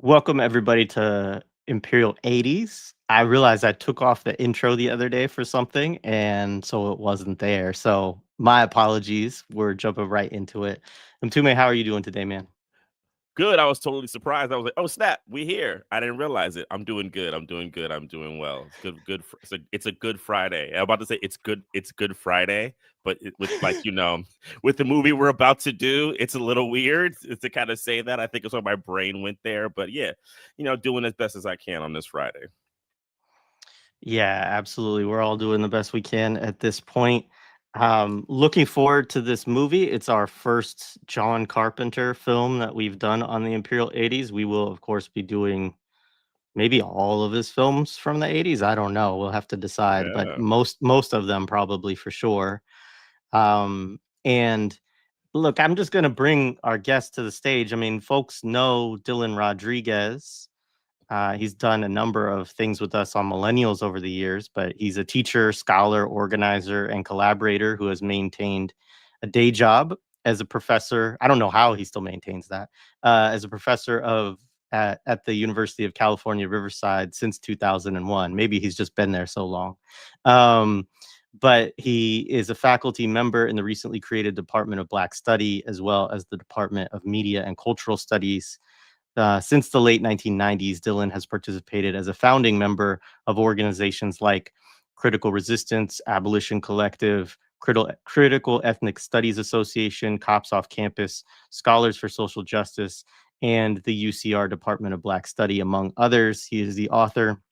Welcome everybody to Imperial 80s. I realized I took off the intro the other day for something, and so it wasn't there. So my apologies. We're jumping right into it. Mtume, how are you doing today, man? Good. I was totally surprised. I was like, "Oh snap, we here!" I didn't realize it. I'm doing good. I'm doing good. I'm doing well. It's good. Good. It's a good Friday. I'm about to say it's good. It's Good Friday, but with with the movie we're about to do, it's a little weird to kind of say that. I think it's why my brain went there. But yeah, doing as best as I can on this Friday. Yeah, absolutely. We're all doing the best we can at this point. Looking forward to this movie. It's our first John Carpenter film that we've done on the Imperial 80s. We will, of course, be doing maybe all of his films from the 80s. I don't know. We'll have to decide, but Yeah. most of them probably for sure. And look, I'm just going to bring our guest to the stage. I mean, folks know Dylan Rodríguez. He's done a number of things with us on Millennials over the years, but he's a teacher, scholar, organizer, and collaborator who has maintained a day job as a professor. I don't know how he still maintains that, as a professor at the University of California-Riverside since 2001. Maybe he's just been there so long. But he is a faculty member in the recently created Department of Black Study, as well as the Department of Media and Cultural Studies. Since the late 1990s, Dylan has participated as a founding member of organizations like Critical Resistance, Abolition Collective, Critical Ethnic Studies Association, Cops Off Campus, Scholars for Social Justice, and the UCR Department of Black Study, among others. He is the author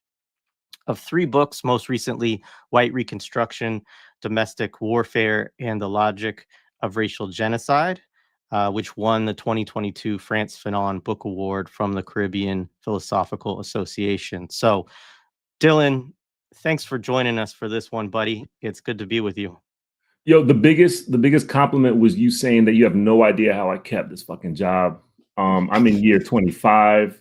of 3 books, most recently White Reconstruction, Domestic Warfare, and the Logic of Racial Genocide, which won the 2022 Frantz Fanon Book Award from the Caribbean Philosophical Association. So, Dylan, thanks for joining us for this one, buddy. It's good to be with you. Yo, the biggest compliment was you saying that you have no idea how I kept this fucking job. I'm in year 25.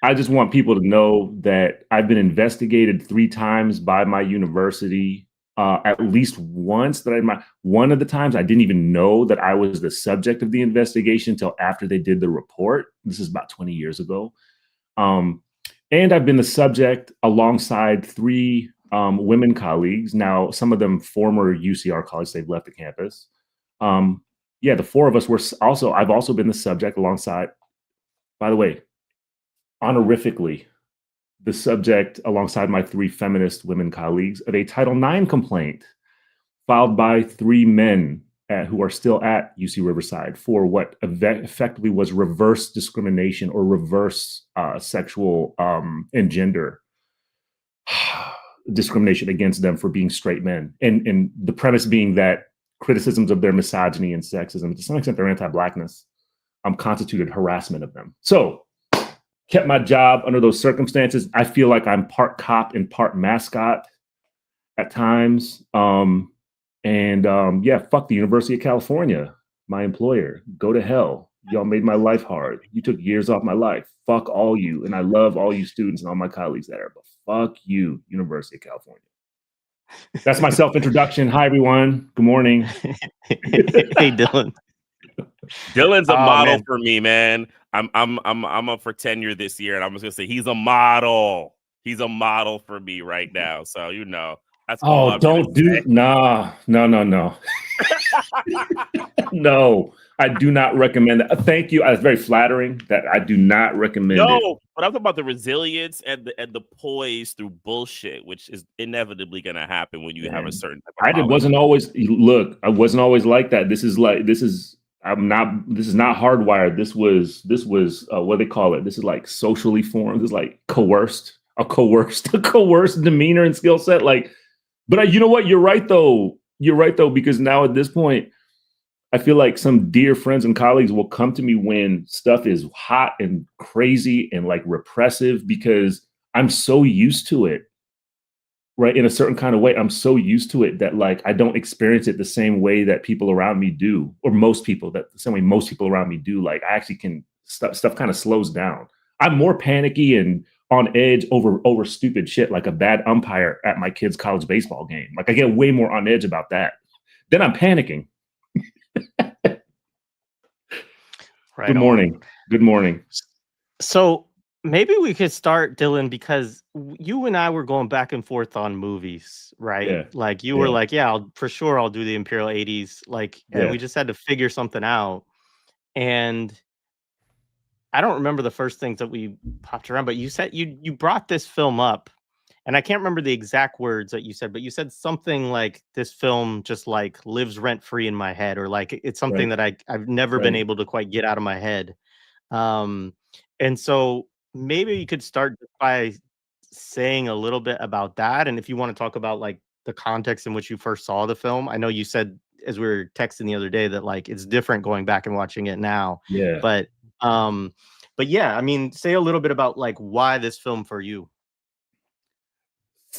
I just want people to know that I've been investigated 3 times by my university. At least once one of the times I didn't even know that I was the subject of the investigation until after they did the report. This is about 20 years ago. And I've been the subject alongside 3 women colleagues. Now, some of them former UCR colleagues, they've left the campus. The 4 of us I've also been the subject alongside, by the way, honorifically, the subject alongside my 3 feminist women colleagues of a Title IX complaint filed by 3 men who are still at UC Riverside for what effectively was reverse discrimination or reverse sexual and gender discrimination against them for being straight men. And the premise being that criticisms of their misogyny and sexism, to some extent their anti-Blackness, constituted harassment of them. So, kept my job under those circumstances. I feel like I'm part cop and part mascot at times. Fuck the University of California, my employer. Go to hell. Y'all made my life hard. You took years off my life. Fuck all you. And I love all you students and all my colleagues there, but fuck you, University of California. That's my self-introduction. Hi, everyone. Good morning. Hey, Dylan. Dylan's a model for me, man. I'm up for tenure this year, and I'm just gonna say he's a model. He's a model for me right now. So that's all. Oh, don't do no. No, I do not recommend that. Thank you. That's very flattering. That I do not recommend it. No, but I'm talking about the resilience and the poise through bullshit, which is inevitably gonna happen when you have a certain type of wasn't always like that. This is not hardwired. This was what do they call it? This is like socially formed. This is like a coerced demeanor and skill set. But you know what? You're right though, because now at this point, I feel like some dear friends and colleagues will come to me when stuff is hot and crazy and like repressive, because I'm so used to it. Right. In a certain kind of way, I'm so used to it that like I don't experience it the same way that people around me do, or the same way most people around me do. Like I actually can stuff kind of slows down. I'm more panicky and on edge over stupid shit, like a bad umpire at my kid's college baseball game. Like I get way more on edge about that. Then I'm panicking. Right Good on. morning. Good morning. So maybe we could start, Dylan, because you and I were going back and forth on movies, right? Yeah. Like you were Yeah. like, yeah, for sure I'll do the Imperial 80s. Like, and Yeah. we just had to figure something out. And I don't remember the first things that we popped around, but you said you brought this film up, and I can't remember the exact words that you said, but you said something like this film just like lives rent free in my head, or like it's something Right. that I've never been Right. able to quite get out of my head. Um, and so maybe you could start by saying a little bit about that, and if you want to talk about like the context in which you first saw the film. I know you said as we were texting the other day that like it's different going back and watching it now, Yeah. but um, but yeah, I mean, say a little bit about like why this film for you.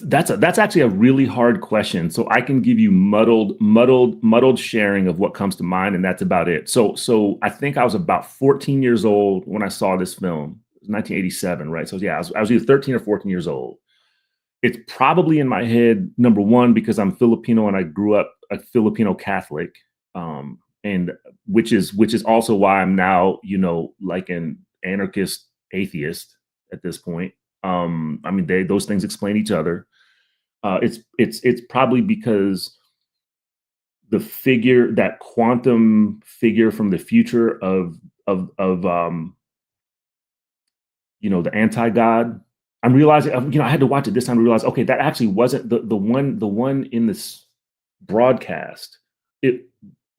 That's actually a really hard question. So I can give you muddled sharing of what comes to mind, and that's about it. So I think I was about 14 years old when I saw this film. It was 1987, right? So yeah, I was either 13 or 14 years old. It's probably in my head, number one, because I'm Filipino and I grew up a Filipino Catholic, and which is also why I'm now, like an anarchist atheist at this point. I mean, those things explain each other. It's probably because that quantum figure from the future of the anti-God. I'm realizing, I had to watch it this time to realize, okay, that actually wasn't the one in this broadcast.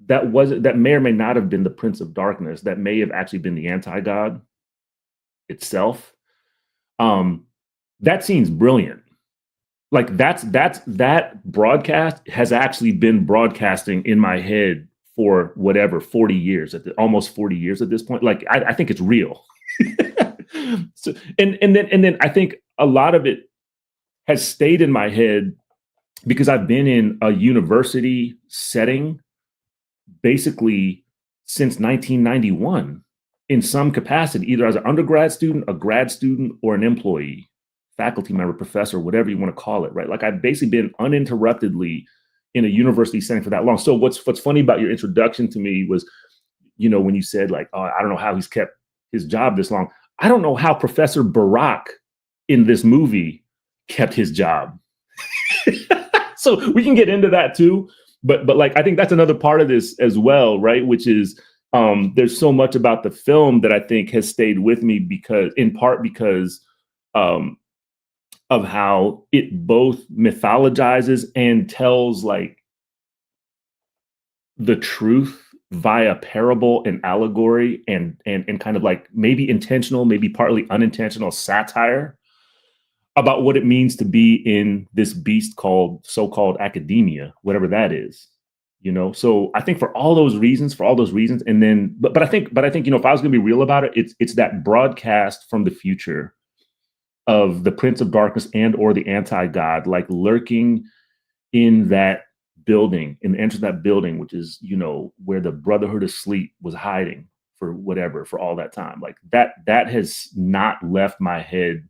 That may or may not have been the Prince of Darkness. That may have actually been the anti-God itself. That scene's brilliant. Like that broadcast has actually been broadcasting in my head for whatever 40 years almost 40 years at this point. Like I think it's real. So, and then I think a lot of it has stayed in my head because I've been in a university setting basically since 1991 in some capacity, either as an undergrad student, a grad student, or an employee, faculty member, professor, whatever you want to call it, right? Like I've basically been uninterruptedly in a university setting for that long. So what's funny about your introduction to me was, when you said like, oh, I don't know how he's kept his job this long. I don't know how Professor Barack in this movie kept his job. So we can get into that too. But like, I think that's another part of this as well, right? Which is there's so much about the film that I think has stayed with me because of how it both mythologizes and tells like the truth via parable and allegory and kind of like maybe intentional, maybe partly unintentional satire about what it means to be in this beast called so-called academia, whatever that is, So I think for all those reasons, and then, but I think, if I was going to be real about it, it's that broadcast from the future of the Prince of Darkness and or the anti-God, like lurking in that building, in the entrance of that building, which is, where the Brotherhood of Sleep was hiding for all that time. Like that has not left my head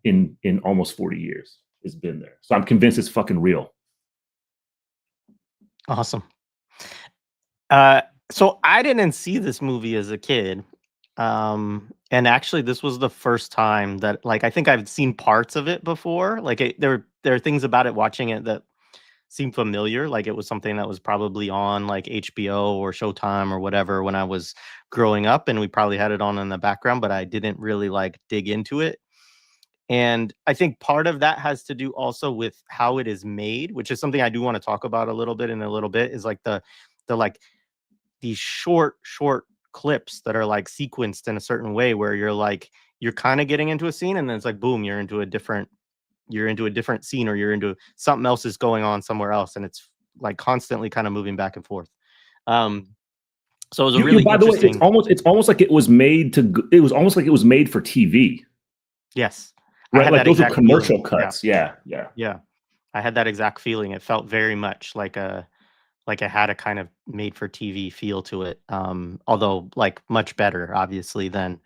in almost 40 years. It's been there. So I'm convinced it's fucking real. Awesome. So I didn't see this movie as a kid. And actually this was the first time that like I think I've seen parts of it before. Like there are things about it watching it that seem familiar. Like it was something that was probably on like HBO or Showtime or whatever when I was growing up, and we probably had it on in the background, but I didn't really like dig into it. And I think part of that has to do also with how it is made, which is something I do want to talk about a little bit in a little bit, is like the like these short clips that are like sequenced in a certain way where you're kind of getting into a scene and then it's like boom, you're into a different scene, or you're into something else is going on somewhere else, and it's like constantly kind of moving back and forth. So it was a really by the way, interesting. It's almost like it was made for TV. Yes. Right, like those are commercial cuts. Yeah. I had that exact feeling. It felt very much like it had a kind of made for TV feel to it. Although like much better, obviously, than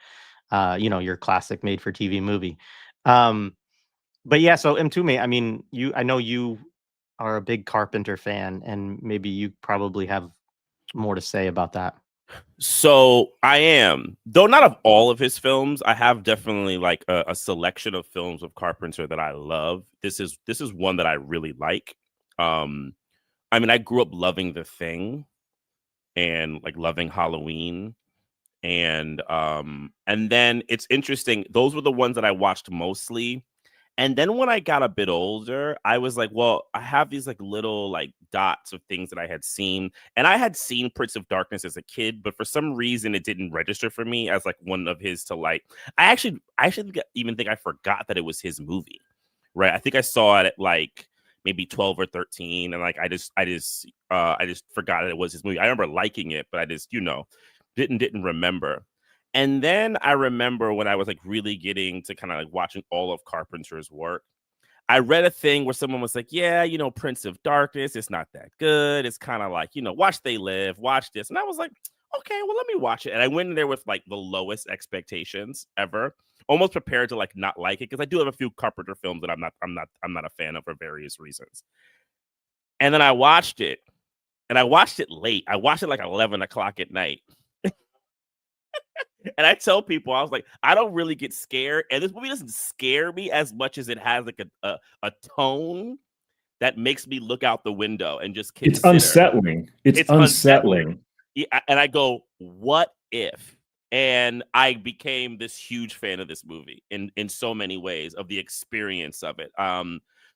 your classic made for TV movie. But yeah, so Mtume, I mean, I know you are a big Carpenter fan, and maybe you probably have more to say about that. So I am, though not of all of his films. I have definitely like a selection of films of Carpenter that I love. This is one that I really like. I mean, I grew up loving The Thing and like loving Halloween. And then it's interesting. Those were the ones that I watched mostly. And then when I got a bit older, I was like, well, I have these like little like dots of things that I had seen. And I had seen Prince of Darkness as a kid, but for some reason it didn't register for me as like one of his to like. I actually even think I forgot that it was his movie. Right. I think I saw it at like maybe 12 or 13. And like I just forgot that it was his movie. I remember liking it, but I just, didn't remember. And then I remember when I was like really getting to kind of like watching all of Carpenter's work, I read a thing where someone was like, yeah, Prince of Darkness, it's not that good. It's kind of like, Watch They Live, watch this. And I was like, okay, well, let me watch it. And I went in there with like the lowest expectations ever, almost prepared to like not like it, because I do have a few Carpenter films that I'm not a fan of for various reasons. And then I watched it, and I watched it late. I watched it like 11 o'clock at night. And I tell people, I was like, I don't really get scared. And this movie doesn't scare me as much as it has like a tone that makes me look out the window and just consider. It's unsettling. It's unsettling. Yeah, and I go, what if? And I became this huge fan of this movie in so many ways, of the experience of it.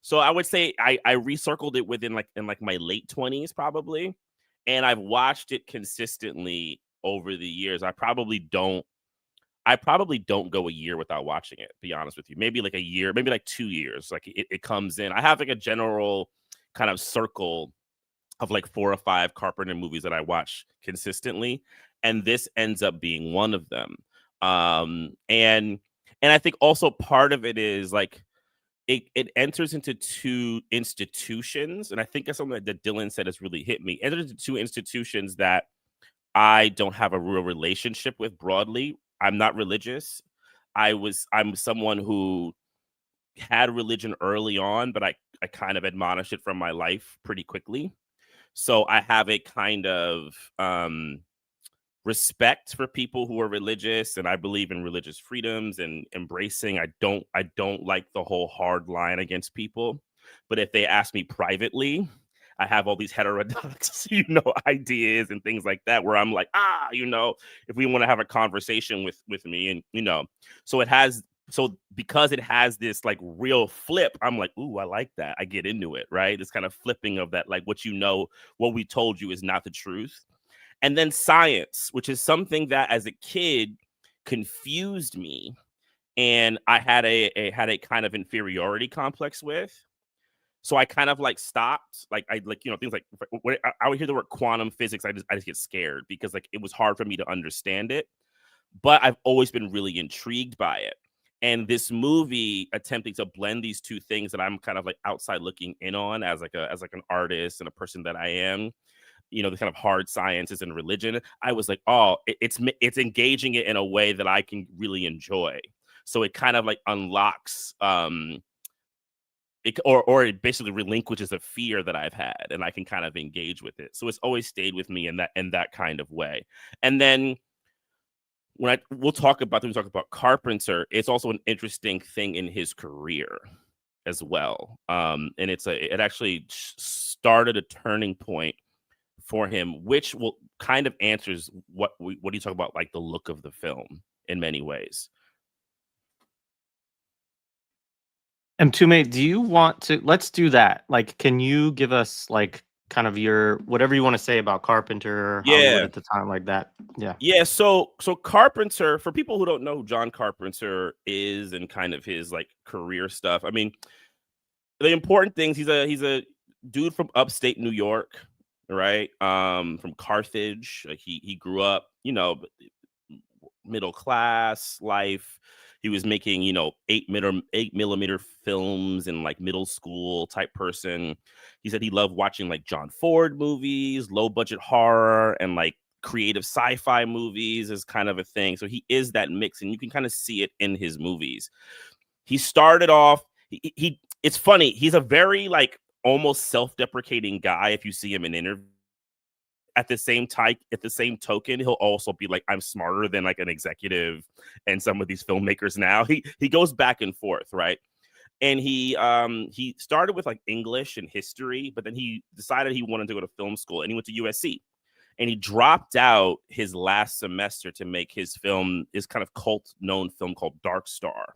So I would say I recircled it within in my late 20s probably. And I've watched it consistently over the years. I probably don't go a year without watching it, to be honest with you. Maybe like a year, maybe like 2 years. Like it comes in. I have like a general kind of circle of like 4 or 5 Carpenter movies that I watch consistently. And this ends up being one of them. And I think also part of it is like it enters into 2 institutions. And I think that's something that Dylan said has really hit me. It enters into 2 institutions that I don't have a real relationship with broadly. I'm not religious. I'm someone who had religion early on, but I kind of admonished it from my life pretty quickly. So I have a kind of respect for people who are religious, and I believe in religious freedoms and embracing. I don't like the whole hard line against people. But if they ask me privately, I have all these heterodox, ideas and things like that, where I'm like, if we want to have a conversation with me, and so because it has this like real flip, I'm like, ooh, I like that. I get into it, right? This kind of flipping of that, like what we told you is not the truth. And then science, which is something that as a kid confused me, and I had a kind of inferiority complex with. So I kind of like stopped, like I like, things like when I would hear the word quantum physics, I just get scared, because like it was hard for me to understand it. But I've always been really intrigued by it. And this movie attempting to blend these 2 things that I'm kind of like outside looking in on as an artist and a person that I am, the kind of hard sciences and religion. I was like, oh, it's engaging it in a way that I can really enjoy. So it kind of like unlocks it basically relinquishes a fear that I've had, and I can kind of engage with it. So it's always stayed with me in that kind of way. And then when we talk about Carpenter, it's also an interesting thing in his career as well. And it actually started a turning point for him, which will kind of answers what you talk about, like the look of the film in many ways. And Tume, do you want to, let's do that. Like, can you give us like kind of your, whatever you want to say about Carpenter, Hollywood at the time, like that? Yeah. Yeah. So Carpenter, for people who don't know who John Carpenter is and kind of his like career stuff, I mean, the important things, he's a dude from upstate New York, right? From Carthage. Like he grew up, middle class life. He was making, 8mm films in like middle school type person. He said he loved watching like John Ford movies, low budget horror, and like creative sci-fi movies is kind of a thing. So he is that mix, and you can kind of see it in his movies. He started off, it's funny. He's a very like almost self-deprecating guy if you see him in interviews. at the same token, he'll also be like, I'm smarter than like an executive and some of these filmmakers now. He goes back and forth, right? And he started with like English and history, but then he decided he wanted to go to film school, and he went to USC. And he dropped out his last semester to make his kind of cult known film called Dark Star.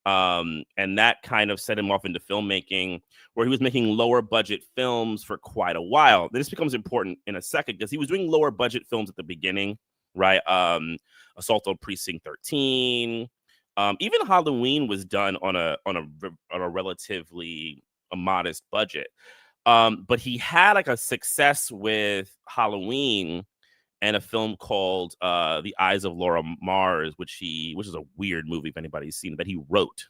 And that kind of set him off into filmmaking, where he was making lower budget films for quite a while. This becomes important in a second, because he was doing lower budget films at the beginning, right? Assault on Precinct 13. Even Halloween was done on a relatively modest budget. But he had like a success with Halloween and a film called The Eyes of Laura Mars, which is a weird movie if anybody's seen it, that he wrote.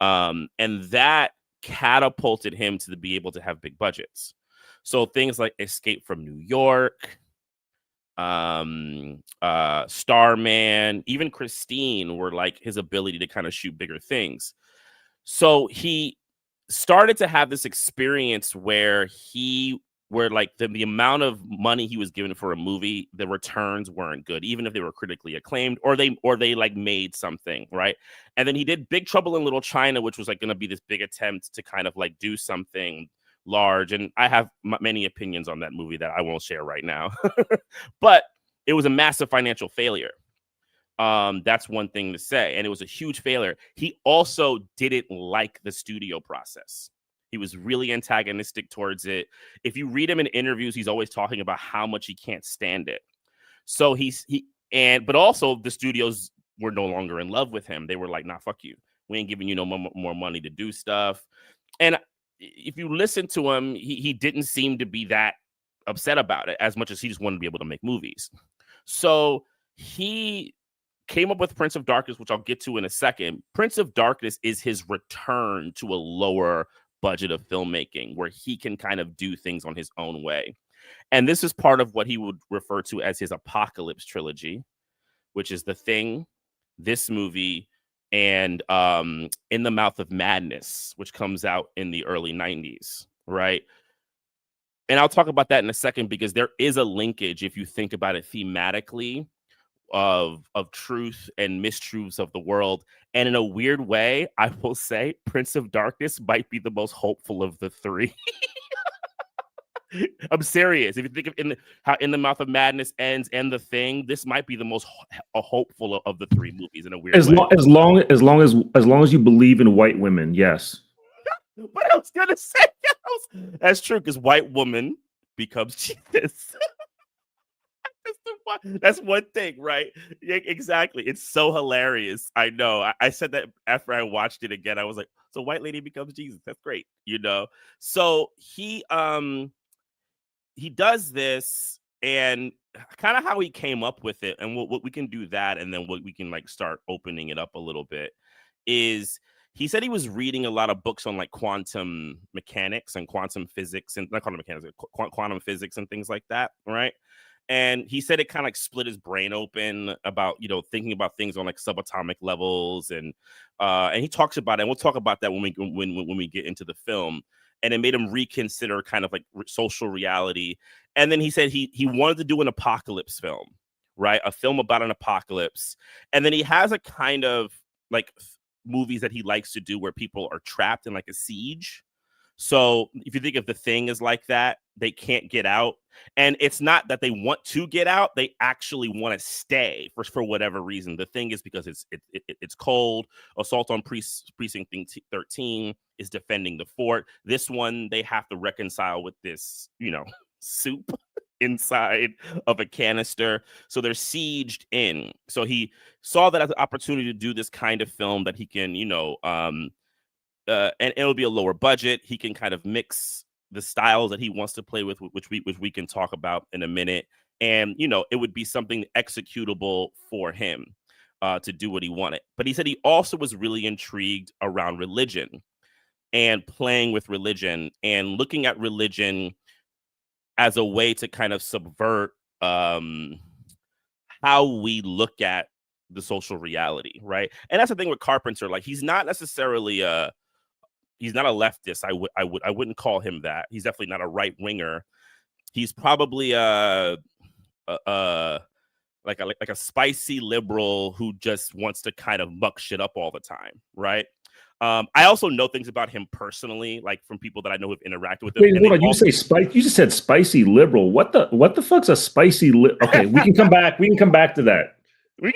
And that catapulted him to be able to have big budgets. So things like Escape from New York, Starman, even Christine were like his ability to kind of shoot bigger things. So he started to have this experience where like the amount of money he was given for a movie, the returns weren't good, even if they were critically acclaimed, or they like made something, right? And then he did Big Trouble in Little China, which was like going to be this big attempt to kind of like do something large. And I have many opinions on that movie that I won't share right now, but it was a massive financial failure. That's one thing to say. And it was a huge failure. He also didn't like the studio process. He was really antagonistic towards it. If you read him in interviews, he's always talking about how much he can't stand it. So but also the studios were no longer in love with him. They were like, nah, fuck you. We ain't giving you no more money to do stuff. And if you listen to him, he didn't seem to be that upset about it, as much as he just wanted to be able to make movies. So he came up with Prince of Darkness, which I'll get to in a second. Prince of Darkness is his return to a lower budget of filmmaking, where he can kind of do things on his own way. And this is part of what he would refer to as his apocalypse trilogy, which is The Thing, this movie, and In the Mouth of Madness, which comes out in the early 90s, right? And I'll talk about that in a second, because there is a linkage, if you think about it thematically, of truth and mistruths of the world. And in a weird way, I will say Prince of Darkness might be the most hopeful of the three. I'm serious. If you think of how In the Mouth of Madness ends and The Thing, this might be the most hopeful of the three movies in a weird way. As long as you believe in white women, yes. But I was gonna say, that's true, because white woman becomes Jesus. That's one thing, right? Yeah, exactly. It's so hilarious. I know. I said that after I watched it again. I was like, so white lady becomes Jesus. That's great, you know? So he does this, and kind of how he came up with it, and what we can do that, and then what we can like start opening it up a little bit, is he said he was reading a lot of books on like quantum mechanics and quantum physics, and not quantum mechanics, quantum physics and things like that, right? And he said it kind of like split his brain open about, you know, thinking about things on like subatomic levels, and he talks about it. And we'll talk about that when we get into the film. And it made him reconsider kind of like social reality. And then he said he wanted to do an apocalypse film, right? A film about an apocalypse. And then he has a kind of like movies that he likes to do where people are trapped in like a siege. So if you think of The Thing as like that, they can't get out. And it's not that they want to get out. They actually want to stay for whatever reason. The Thing is because it's cold. Assault on Precinct 13 is defending the fort. This one, they have to reconcile with this, you know, soup inside of a canister. So they're sieged in. So he saw that as an opportunity to do this kind of film that he can, you know, and it'll be a lower budget. He can kind of mix the styles that he wants to play with, which we can talk about in a minute. And, you know, it would be something executable for him to do what he wanted. But he said he also was really intrigued around religion and playing with religion and looking at religion as a way to kind of subvert how we look at the social reality, right? And that's the thing with Carpenter. Like, he's not necessarily he's not a leftist. I wouldn't call him that. He's definitely not a right winger. he's probably like a spicy liberal who just wants to kind of muck shit up all the time, right? I also know things about him personally, like from people that I know who've interacted with him. Wait, hold on. You say spicy? You just said spicy liberal. What the fuck's a spicy? Okay, we can come back. We can come back to that.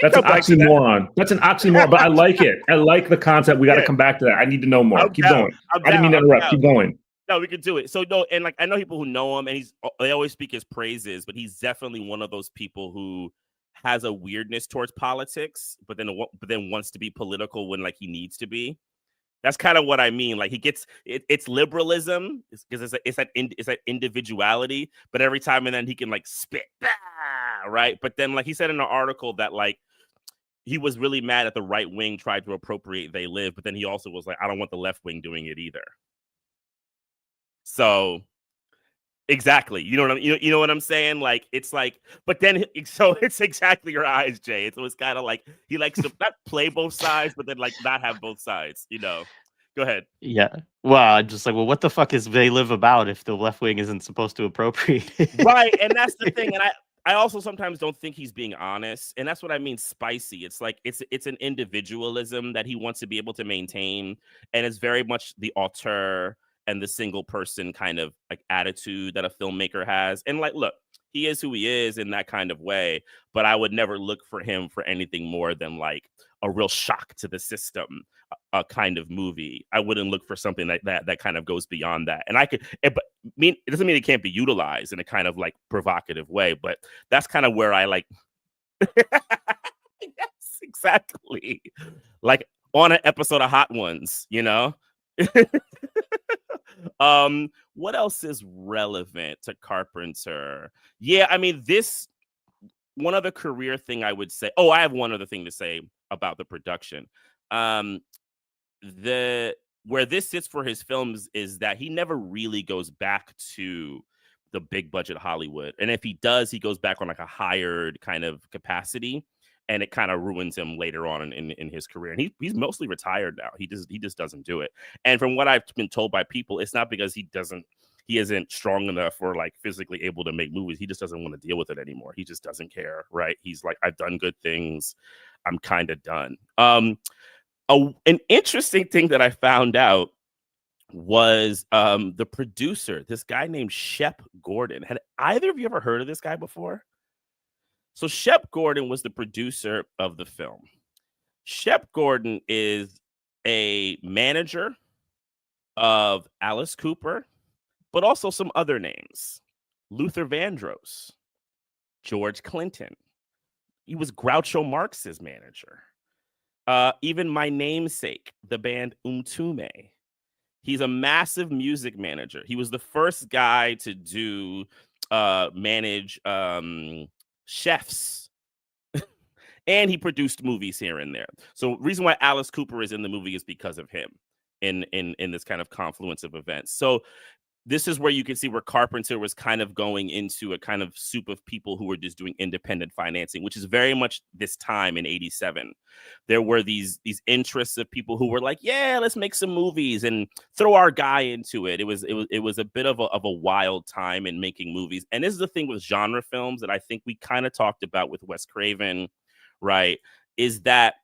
That's an oxymoron. That's an oxymoron, but I like it. I like the concept. We got to come back to that. I need to know more. Keep going. I didn't mean to interrupt. Keep going. No, we can do it. So no, and like I know people who know him, and they always speak his praises, but he's definitely one of those people who has a weirdness towards politics, but then wants to be political when like he needs to be. That's kind of what I mean. Like he gets it's liberalism because it's that individuality, but every time and then he can like spit, right? But then like he said in an article that like he was really mad at the right wing tried to appropriate They Live, but then he also was like, I don't want the left wing doing it either. So exactly, you know what I'm saying? Like it's like, but then so it's exactly your eyes, Jay. So it's kind of like he likes to not play both sides, but then like not have both sides. Go ahead. Yeah. Well, I'm just like, well, what the fuck is They Live about if the left wing isn't supposed to appropriate it? Right, and that's the thing. And I also sometimes don't think he's being honest, and that's what I mean. Spicy. It's like it's an individualism that he wants to be able to maintain, and it's very much the auteur and the single person kind of like attitude that a filmmaker has. And like, look, he is who he is in that kind of way, but I would never look for him for anything more than like a real shock to the system, a kind of movie. I wouldn't look for something like that kind of goes beyond that. And it doesn't mean it can't be utilized in a kind of like provocative way, but that's kind of where I like, yes, exactly. Like on an episode of Hot Ones, what else is relevant to Carpenter? Yeah, I mean, one other career thing I would say. Oh, I have one other thing to say about the production. Where this sits for his films is that he never really goes back to the big budget Hollywood. And if he does, he goes back on like a hired kind of capacity. And it kind of ruins him later on in his career. And he's mostly retired now. He just doesn't do it. And from what I've been told by people, it's not because he isn't strong enough or like physically able to make movies. He just doesn't want to deal with it anymore. He just doesn't care, right? He's like, I've done good things. I'm kind of done. An interesting thing that I found out was the producer, this guy named Shep Gordon. Had either of you ever heard of this guy before? So Shep Gordon was the producer of the film. Shep Gordon is a manager of Alice Cooper, but also some other names. Luther Vandross, George Clinton. He was Groucho Marx's manager. Even my namesake, the band Umtume. He's a massive music manager. He was the first guy to manage chefs. And he produced movies here and there. So reason why Alice Cooper is in the movie is because of him in this kind of confluence of events. So this is where you can see where Carpenter was kind of going into a kind of soup of people who were just doing independent financing, which is very much this time in 87. There were these interests of people who were like, yeah, let's make some movies and throw our guy into it. It was a bit of a wild time in making movies. And this is the thing with genre films that I think we kind of talked about with Wes Craven, right? Is that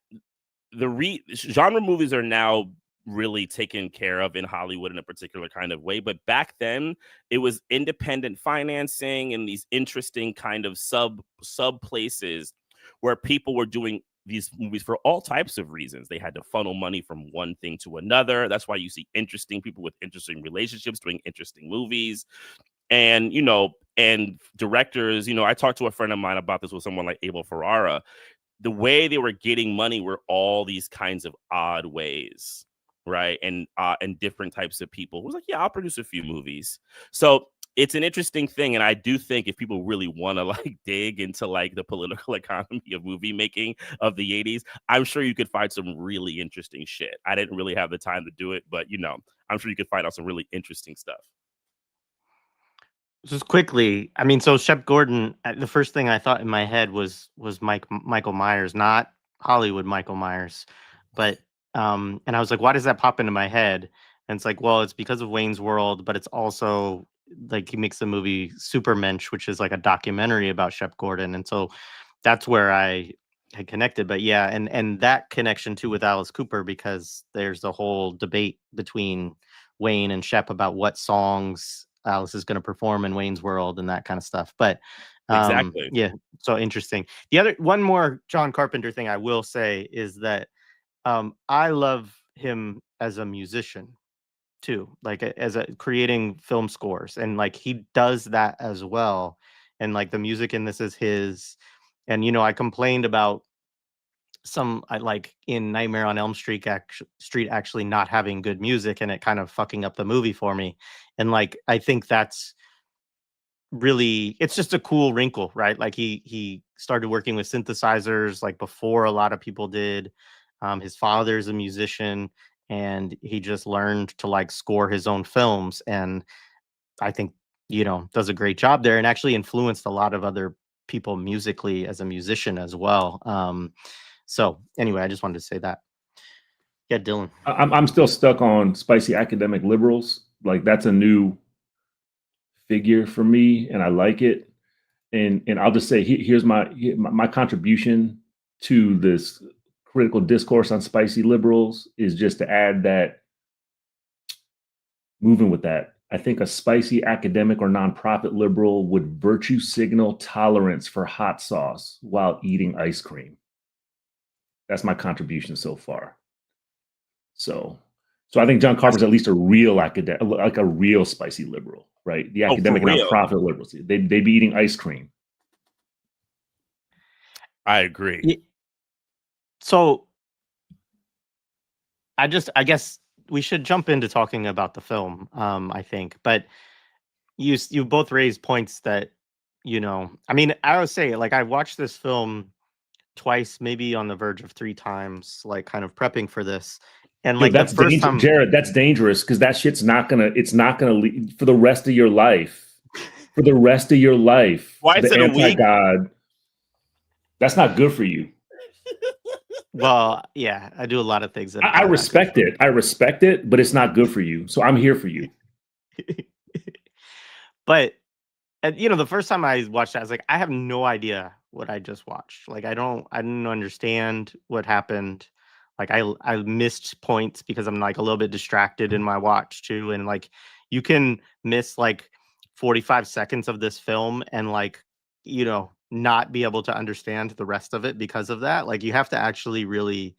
genre movies are now really taken care of in Hollywood in a particular kind of way. But back then it was independent financing and these interesting kind of sub places where people were doing these movies for all types of reasons. They had to funnel money from one thing to another. That's why you see interesting people with interesting relationships doing interesting movies. And, and directors, I talked to a friend of mine about this with someone like Abel Ferrara. The way they were getting money were all these kinds of odd ways. Right. And different types of people who was like, yeah, I'll produce a few movies. So it's an interesting thing. And I do think if people really want to like dig into like the political economy of movie making of the 80s, I'm sure you could find some really interesting shit. I didn't really have the time to do it, but I'm sure you could find out some really interesting stuff. Just quickly, I mean, so Shep Gordon, the first thing I thought in my head was Michael Myers, not Hollywood Michael Myers, but and I was like, why does that pop into my head? And it's like, well, it's because of Wayne's World, but it's also like he makes the movie Supermensch, which is like a documentary about Shep Gordon, and so that's where I had connected. But yeah, and that connection too with Alice Cooper, because there's the whole debate between Wayne and Shep about what songs Alice is going to perform in Wayne's World and that kind of stuff. But Exactly. yeah, so interesting. The other one more John Carpenter thing I will say is that I love him as a musician too, like as a creating film scores, and like he does that as well. And like the music in this is his. And I complained about I like in Nightmare on Elm Street actually not having good music and it kind of fucking up the movie for me. And like I think that's really, it's just a cool wrinkle, right? Like he started working with synthesizers like before a lot of people did. His father's a musician, and he just learned to like score his own films, and I think does a great job there, and actually influenced a lot of other people musically as a musician as well. So anyway, I just wanted to say that. Yeah, Dylan. I'm still stuck on spicy academic liberals. Like that's a new figure for me, and I like it. And I'll just say here's my contribution to this critical discourse on spicy liberals is just to add that, moving with that, I think a spicy academic or nonprofit liberal would virtue signal tolerance for hot sauce while eating ice cream. That's my contribution so far. So I think John Carpenter's at least a real academic, like a real spicy liberal, right? The academic and nonprofit liberals, they'd be eating ice cream. I agree. So I guess we should jump into talking about the film, I think. But you both raised points that, I mean, I would say, like, I watched this film twice, maybe on the verge of 3 times, like kind of prepping for this. And like that's the first time, Jared, that's dangerous, because that shit's not gonna lead for the rest of your life. For the rest of your life. Why is it a week? God, that's not good for you. Well, yeah, I do a lot of things that I respect it. I respect it, but it's not good for you. So I'm here for you. But the first time I watched it, I was like, I have no idea what I just watched. Like, I didn't understand what happened. Like I missed points because I'm like a little bit distracted in my watch too. And like you can miss like 45 seconds of this film and like, not be able to understand the rest of it because of that. Like you have to actually really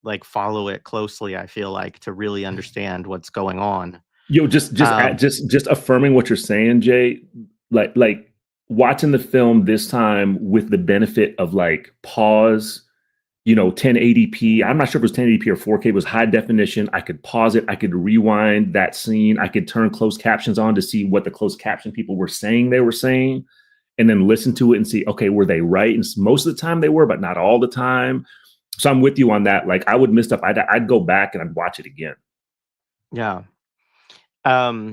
like follow it closely, I feel like, to really understand what's going on. Yo, just affirming what you're saying, Jay. Like watching the film this time with the benefit of like pause, 1080p. I'm not sure if it was 1080p or 4K. It was high definition. I could pause it. I could rewind that scene. I could turn closed captions on to see what the closed caption people were saying they were saying, and then listen to it and see, okay, were they right? And most of the time they were, but not all the time. So I'm with you on that. Like I would miss stuff. I'd go back and I'd watch it again. Yeah. But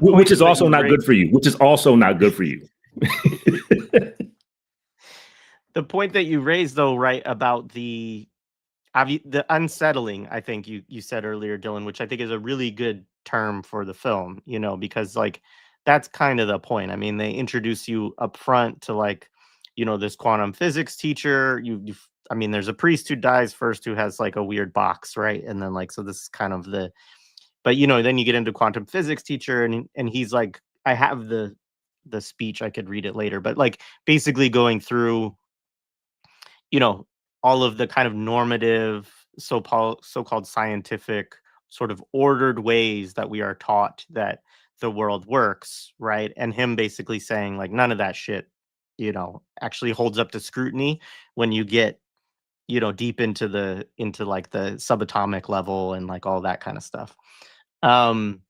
which is also not good for you. Which is also not good for you. The point that you raised, though, right, about the unsettling, I think you said earlier, Dylan, which I think is a really good term for the film, because like that's kind of the point. I mean, they introduce you up front to like, this quantum physics teacher. I mean, there's a priest who dies first who has like a weird box, right? And then like, so this is kind of but then you get into quantum physics teacher and he's like, I have the speech, I could read it later, but like basically going through all of the kind of normative, so-called scientific sort of ordered ways that we are taught that the world works, right? And him basically saying like none of that shit, actually holds up to scrutiny when you get, deep into like the subatomic level and like all that kind of stuff. And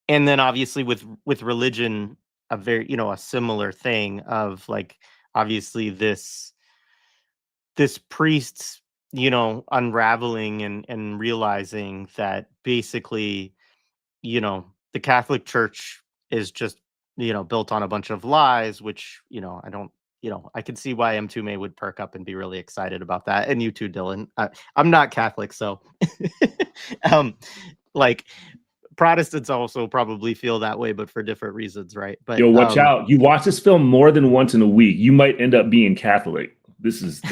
then obviously with religion, a very, a similar thing of like, obviously this priest, unraveling and realizing that basically, the Catholic Church is just, built on a bunch of lies, which, I could see why M2 May would perk up and be really excited about that. And you too, Dylan. I'm not Catholic, so like Protestants also probably feel that way, but for different reasons, right? But yo, watch out! You watch this film more than once in a week, you might end up being Catholic. This is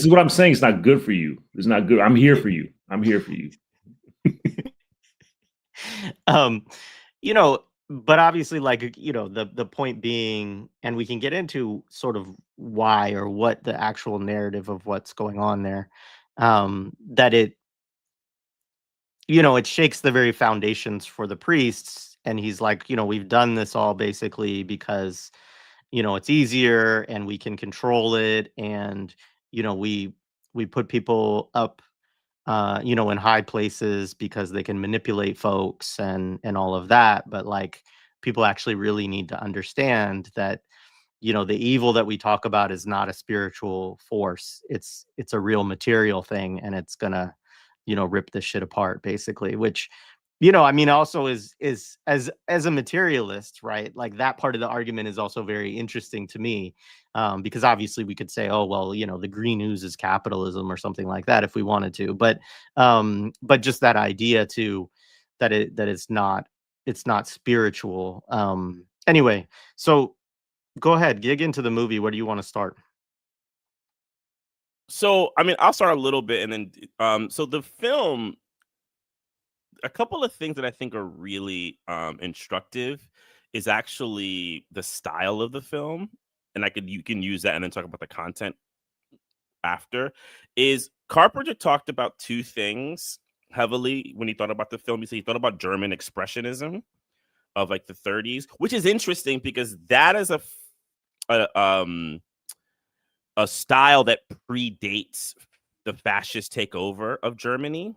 what I'm saying. It's not good for you. It's not good. I'm here for you. I'm here for you. You know, but obviously, like, you know, the point being, and we can get into sort of why or what the actual narrative of what's going on there, that it, you know, it shakes the very foundations for the priests. And he's like, you know, we've done this all basically because, you know, it's easier and we can control it. And, you know, we put people up, you know, in high places because they can manipulate folks and all of that. But like, people actually really need to understand that, you know, the evil that we talk about is not a spiritual force. It's a real material thing, and it's gonna, you know, rip this shit apart basically, which, you know, I mean, also is as a materialist, right? Like, that part of the argument is also very interesting to me, because obviously we could say, oh, well, you know, the green ooze is capitalism or something like that if we wanted to, but just that idea too, that it's not spiritual. Anyway, so go ahead, dig into the movie. Where do you want to start? So, I mean, I'll start a little bit, and then so the film, a couple of things that I think are really instructive is actually the style of the film, and you can use that and then talk about the content after. Is Carpenter talked about two things heavily when he thought about the film. He said he thought about German expressionism of like the 30s, which is interesting because that is a style that predates the fascist takeover of Germany,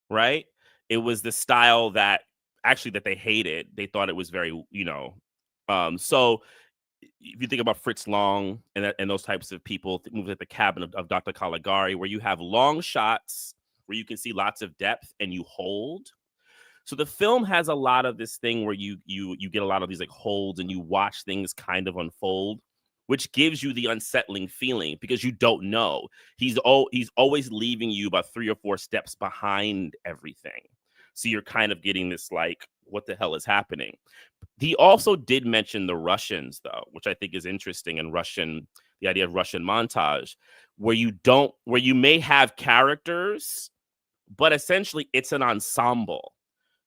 right? It was the style that they hated. They thought it was very, you know, so if you think about Fritz Lang and those types of people, movies like The Cabin of Dr. Caligari, where you have long shots where you can see lots of depth and you hold. So the film has a lot of this thing where you get a lot of these like holds and you watch things kind of unfold, which gives you the unsettling feeling because you don't know. He's always leaving you about 3 or 4 steps behind everything. So you're kind of getting this like, what the hell is happening? He also did mention the Russians, though, which I think is interesting in the idea of Russian montage, where you may have characters, but essentially it's an ensemble.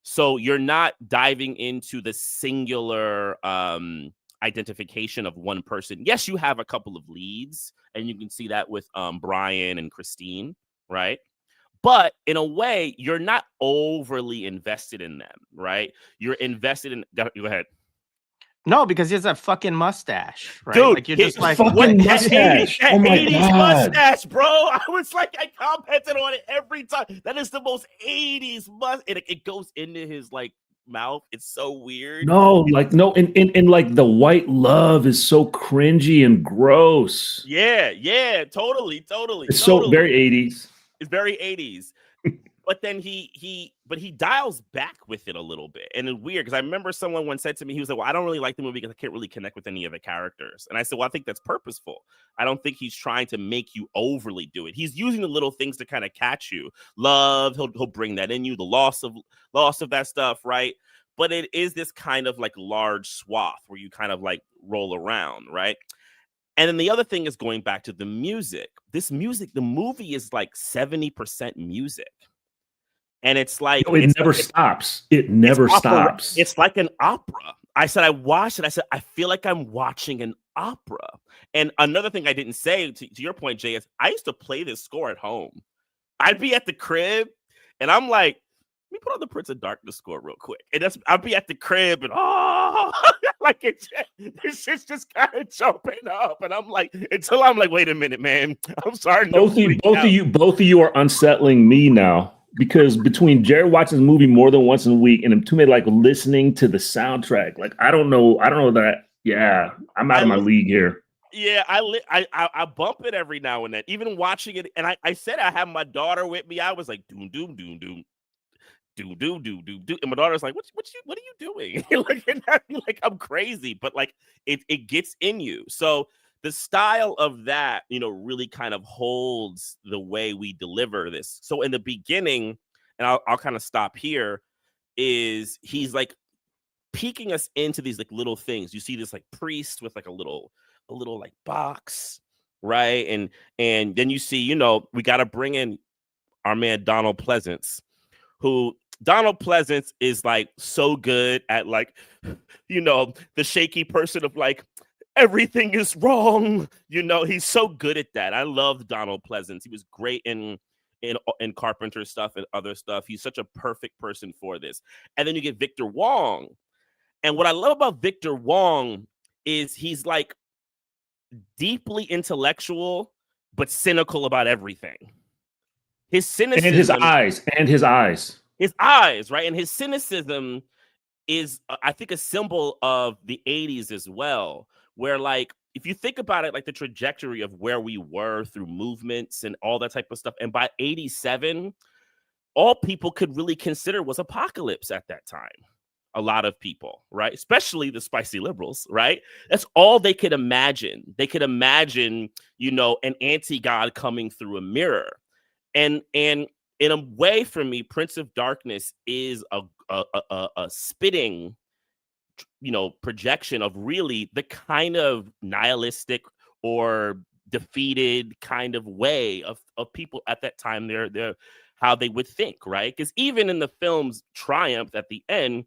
So you're not diving into the singular identification of one person. Yes, you have a couple of leads, and you can see that with Brian and Christine, right? But in a way, you're not overly invested in them, right? You're invested in. Go ahead. No, because he has that fucking mustache, right? Dude, like, you're just like, fucking mustache. That Oh my 80s God. mustache, bro. I was like, I commented on it every time. That is the most 80s mustache. It goes into his like mouth. It's so weird. No, like no, and like the white love is so cringy and gross. Yeah, totally. It's so very 80s. It's very 80s. But then he dials back with it a little bit. And it's weird because I remember someone once said to me, he was like, well, I don't really like the movie because I can't really connect with any of the characters. And I said, well, I think that's purposeful. I don't think he's trying to make you overly do it. He's using the little things to kind of catch you. Love, he'll bring that in you, the loss of that stuff, right? But it is this kind of like large swath where you kind of like roll around, right? And then the other thing is going back to the music. The movie is like 70% music. And it's like it never stops. It never stops. It's like an opera. I said I watched it. I said I feel like I'm watching an opera. And another thing I didn't say to your point, Jay, is I used to play this score at home. I'd be at the crib, and I'm like, let me put on the Prince of Darkness score real quick. And I'd be at the crib, and like this shit's just kind of jumping up, and I'm like, until I'm like, wait a minute, man. I'm sorry. Both of you are unsettling me now. Because between Jared watching the movie more than once in a week and to me like listening to the soundtrack, like I don't know that. Yeah, I'm out of my league here. Yeah, I bump it every now and then. Even watching it, and I said I have my daughter with me. I was like doom doom doom doom doom doom doom doom doom, and my daughter's like, what are you doing? Looking at me like I'm crazy, but like it gets in you. So the style of that, you know, really kind of holds the way we deliver this. So in the beginning, and I'll kind of stop here, is he's like peeking us into these like little things. You see this like priest with like a little like box, right? And then you see, you know, we got to bring in our man Donald Pleasance, who Donald Pleasance is like so good at like, you know, the shaky person of like, everything is wrong. You know, he's so good at that. I love Donald Pleasance. He was great in Carpenter stuff and other stuff. He's such a perfect person for this. And then you get Victor Wong. And what I love about Victor Wong is he's like deeply intellectual, but cynical about everything. His cynicism and his eyes, right? And his cynicism is, I think, a symbol of the 80s as well, where like, if you think about it, like the trajectory of where we were through movements and all that type of stuff. And by 87, all people could really consider was apocalypse at that time. A lot of people, right? Especially the spicy liberals, right? That's all they could imagine. They could imagine, you know, an anti-God coming through a mirror. And in a way, for me, Prince of Darkness is a spitting, you know, projection of really the kind of nihilistic or defeated kind of way of people at that time. They're how they would think, right? Because even in the film's triumph at the end,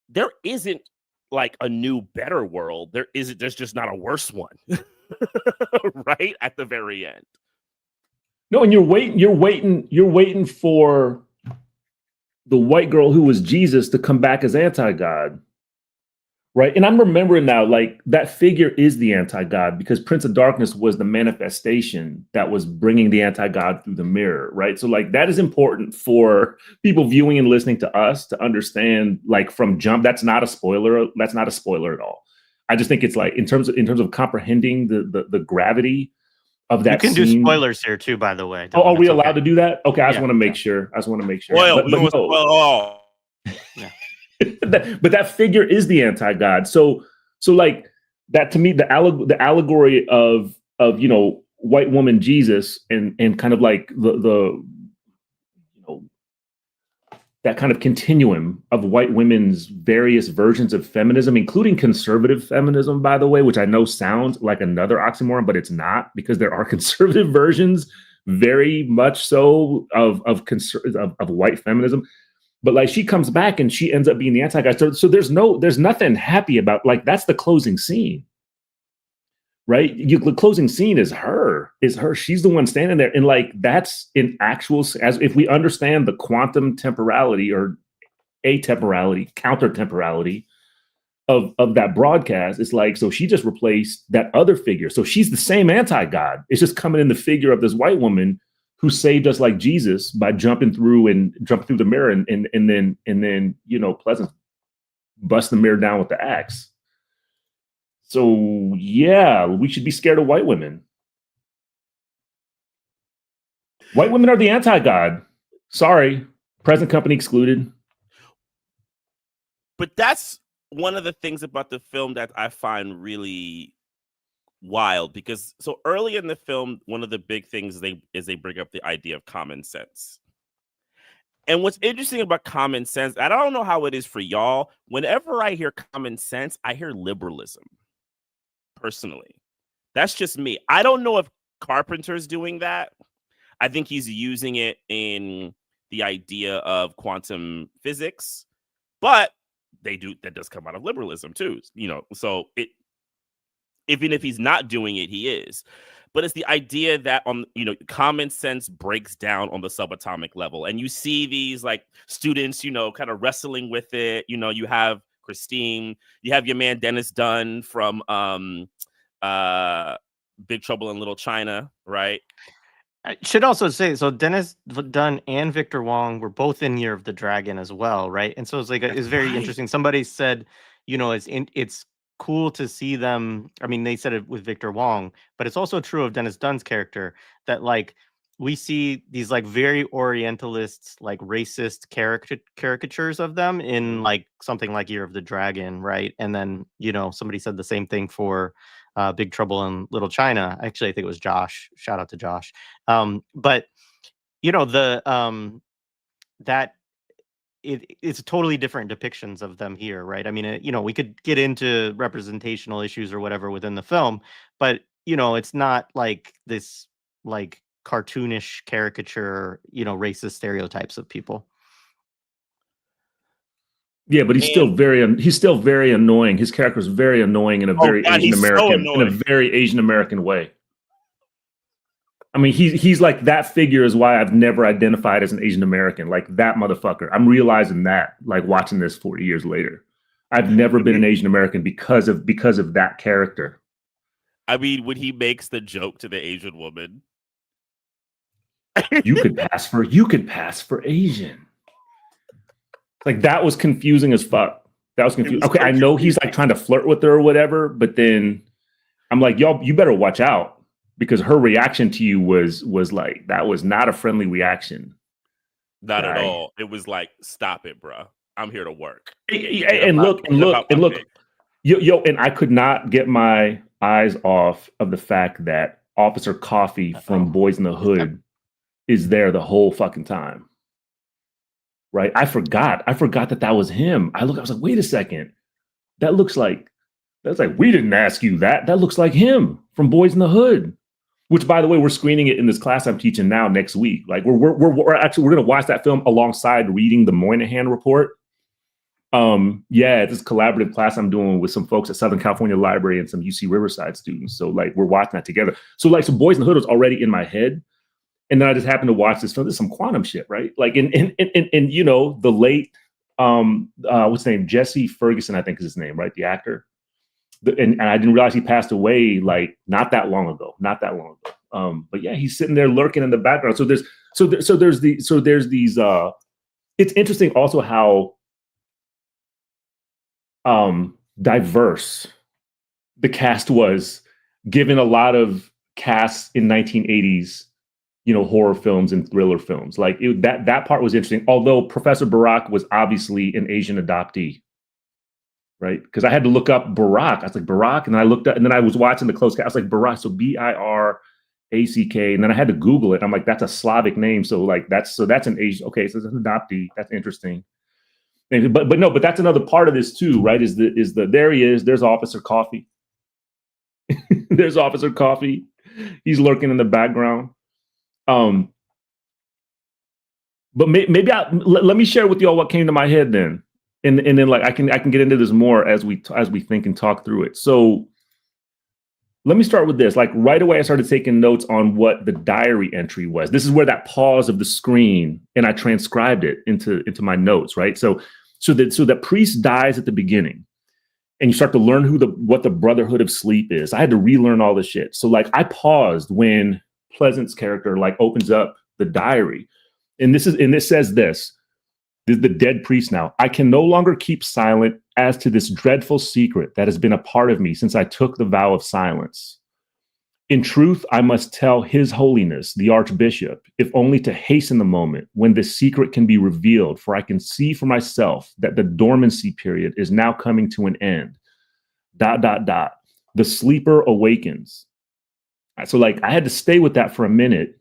there isn't like a new, better world. There's just not a worse one, right? At the very end. No, and you're waiting for the white girl who was Jesus to come back as anti-God, right? And I'm remembering now, like that figure is the anti-God because Prince of Darkness was the manifestation that was bringing the anti-God through the mirror, right? So like that is important for people viewing and listening to us to understand, like from jump. That's not a spoiler. That's not a spoiler at all. I just think it's like in terms of comprehending the gravity of that. You can scene. do spoilers here too, by the way. Oh, are we allowed to do that? Okay, I just want to make sure. Well, no. Yeah. but that figure is the anti-God. So like that to me, the allegory of you know, white woman Jesus and kind of like the you know, that kind of continuum of white women's various versions of feminism, including conservative feminism, by the way, which I know sounds like another oxymoron, but it's not, because there are conservative versions, very much so, of white feminism. But like she comes back and she ends up being the anti-guy. So there's nothing happy about, like, that's the closing scene, right? The closing scene is her. She's the one standing there. And like, that's in actual, as if we understand the quantum temporality or atemporality, counter temporality of that broadcast, it's like, so she just replaced that other figure. So she's the same anti-God. It's just coming in the figure of this white woman who saved us like Jesus by jumping through the mirror and then, you know, Pleasance bust the mirror down with the axe. So yeah, we should be scared of white women. White women are the anti-God. Sorry, present company excluded. But that's one of the things about the film that I find really wild, because so early in the film, one of the big things they bring up the idea of common sense. And what's interesting about common sense, I don't know how it is for y'all. Whenever I hear common sense, I hear liberalism. Personally, that's just me. I don't know if Carpenter's doing that. I think he's using it in the idea of quantum physics, but that does come out of liberalism too, you know. So even if he's not doing it, he is. But it's the idea that common sense breaks down on the subatomic level, and you see these like students, you know, kind of wrestling with it. You know, you have Christine, you have your man Dennis Dunn from Big Trouble in Little China, right? I should also say, so Dennis Dunn and Victor Wong were both in Year of the Dragon as well, right? And so it's like it's very interesting. Somebody said, you know, it's cool to see them. I mean, they said it with Victor Wong, but it's also true of Dennis Dunn's character that like we see these like very Orientalists, like racist caricatures of them in like something like Year of the Dragon, right? And then, you know, somebody said the same thing for Big Trouble in Little China. Actually, I think it was Josh. Shout out to Josh. But you know, that it's totally different depictions of them here, right? I mean, we could get into representational issues or whatever within the film, but it's not like this like cartoonish caricature, racist stereotypes of people. Yeah, but he's still very annoying. His character is very annoying in a very Asian American way. I mean, he's like, that figure is why I've never identified as an Asian American, like that motherfucker. I'm realizing that, like, watching this 40 years later. I've never been an Asian American because of that character. I mean, when he makes the joke to the Asian woman, you could pass for Asian. Like, that was confusing as fuck. That was confusing. Okay, I know he's like trying to flirt with her or whatever, but then I'm like, y'all, you better watch out. Because her reaction to you was like, that was not a friendly reaction. Not at all. It was like, stop it, bro. I'm here to work. And look. Yo, and I could not get my eyes off of the fact that Officer Coffee from Boys in the Hood is there the whole fucking time. Right? I forgot that was him. I was like, wait a second. That's like, we didn't ask you that. That looks like him from Boys in the Hood. Which, by the way, we're screening it in this class I'm teaching now next week. Like we're going to watch that film alongside reading the Moynihan report. Yeah, this collaborative class I'm doing with some folks at Southern California Library and some UC Riverside students. So like we're watching that together. So like some Boys in the Hood was already in my head, and then I just happened to watch this film. There's some quantum shit, right? Like in the late what's his name, Jesse Ferguson, I think is his name, right? The actor. And I didn't realize he passed away like not that long ago. But yeah, he's sitting there lurking in the background. So there's these. It's interesting also how diverse the cast was, given a lot of casts in 1980s, horror films and thriller films. Like that part was interesting. Although Professor Barack was obviously an Asian adoptee. Right, because I had to look up Barack. I was like, Barack, and I looked up, and then I was watching the closed cast. I was like, Barack, so Birack, and then I had to Google it. I'm like, that's a Slavic name, so like that's an Asian. Okay, so it's an adoptee. That's interesting. But that's another part of this too, right? Is the there he is? There's Officer Coffee. There's Officer Coffee. He's lurking in the background. But maybe let me share with y'all what came to my head then. And then like I can get into this more as we think and talk through it. So let me start with this. Like right away, I started taking notes on what the diary entry was. This is where that pause of the screen, and I transcribed it into my notes. Right. So the priest dies at the beginning, and you start to learn what the Brotherhood of Sleep is. I had to relearn all this shit. So like I paused when Pleasant's character like opens up the diary, and it says this. This is the dead priest now. I can no longer keep silent as to this dreadful secret that has been a part of me since I took the vow of silence. In truth, I must tell His Holiness, the Archbishop, if only to hasten the moment when this secret can be revealed, for I can see for myself that the dormancy period is now coming to an end. ... The sleeper awakens. So like I had to stay with that for a minute.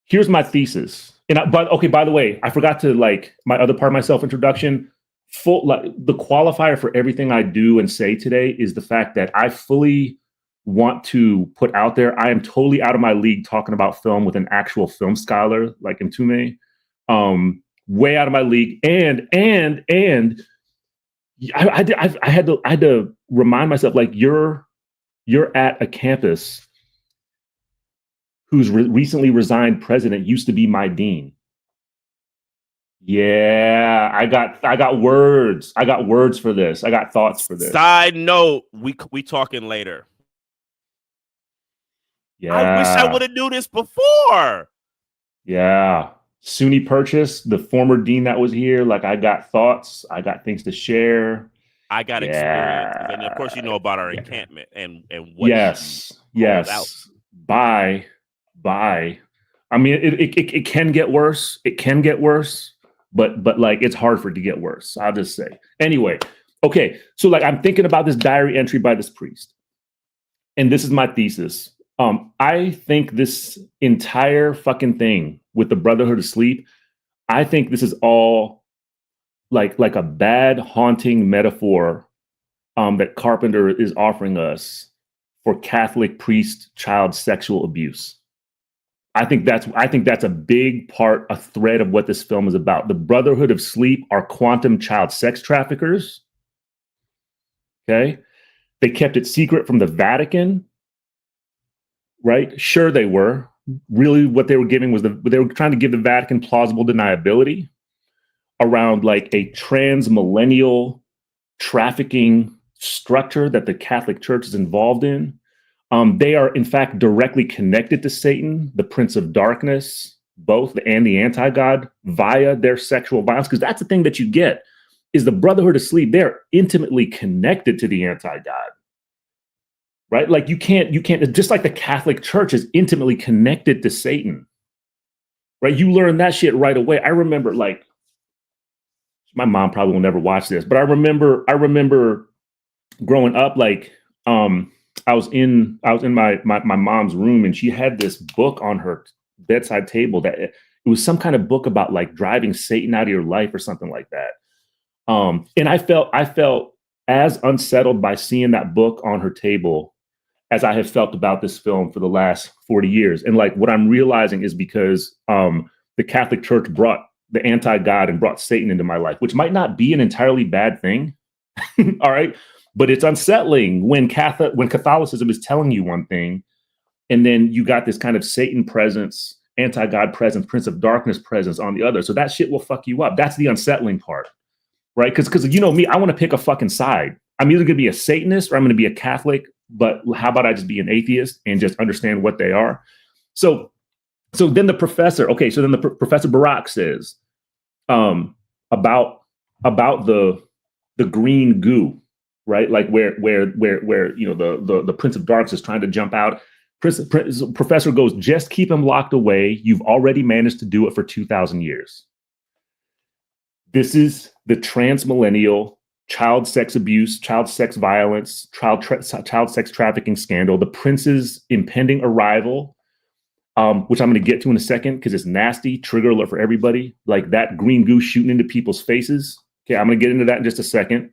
Here's my thesis. By the way, I forgot to like my other part of my self-introduction. The qualifier for everything I do and say today is the fact that I fully want to put out there. I am totally out of my league talking about film with an actual film scholar like Mtume. Way out of my league. And I had to remind myself, like you're at a campus whose recently resigned president used to be my dean. Yeah, I got words. I got words for this. I got thoughts for this. Side note, we talking later. Yeah. I wish I would have knew this before. Yeah. SUNY Purchase, the former dean that was here, like I got thoughts. I got things to share. I got experience. And of course, you know about our encampment and what. Yes. Bye. I mean, it can get worse. It can get worse, but like it's hard for it to get worse. I'll just say. Anyway, okay. So like I'm thinking about this diary entry by this priest, and this is my thesis. I think this entire fucking thing with the Brotherhood of Sleep, I think this is all like a bad haunting metaphor that Carpenter is offering us for Catholic priest child sexual abuse. I think that's a big part, a thread of what this film is about. The Brotherhood of Sleep are quantum child sex traffickers. Okay. They kept it secret from the Vatican, right? Sure, they were. Really, what they were giving was they were trying to give the Vatican plausible deniability around like a trans-millennial trafficking structure that the Catholic Church is involved in. They are, in fact, directly connected to Satan, the Prince of Darkness, both, and the anti-God via their sexual violence. Because that's the thing that you get is the Brotherhood of Sleep. They're intimately connected to the anti-God, right? Like you can't, just like the Catholic Church is intimately connected to Satan, right? You learn that shit right away. I remember, like, my mom probably will never watch this, but I remember growing up, like, I was in my mom's room, and she had this book on her bedside table that it was some kind of book about like driving Satan out of your life or something like that. And I felt as unsettled by seeing that book on her table as I have felt about this film for the last 40 years. And like what I'm realizing is because the Catholic Church brought the anti-God and brought Satan into my life, which might not be an entirely bad thing. All right. But it's unsettling when Catholicism is telling you one thing, and then you got this kind of Satan presence, anti-God presence, Prince of Darkness presence on the other. So that shit will fuck you up. That's the unsettling part, right? Because you know me, I want to pick a fucking side. I'm either going to be a Satanist or I'm going to be a Catholic, but how about I just be an atheist and just understand what they are? So then the professor, Professor Barak says about the green goo, right? Like where you know the Prince of Darkness is trying to jump out. Professor goes, just keep him locked away. You've already managed to do it for 2,000 years. This is the transmillennial child sex abuse, child sex violence, child sex trafficking scandal. The prince's impending arrival, which I'm going to get to in a second because it's nasty. Trigger alert for everybody. Like that green goo shooting into people's faces. Okay, I'm going to get into that in just a second.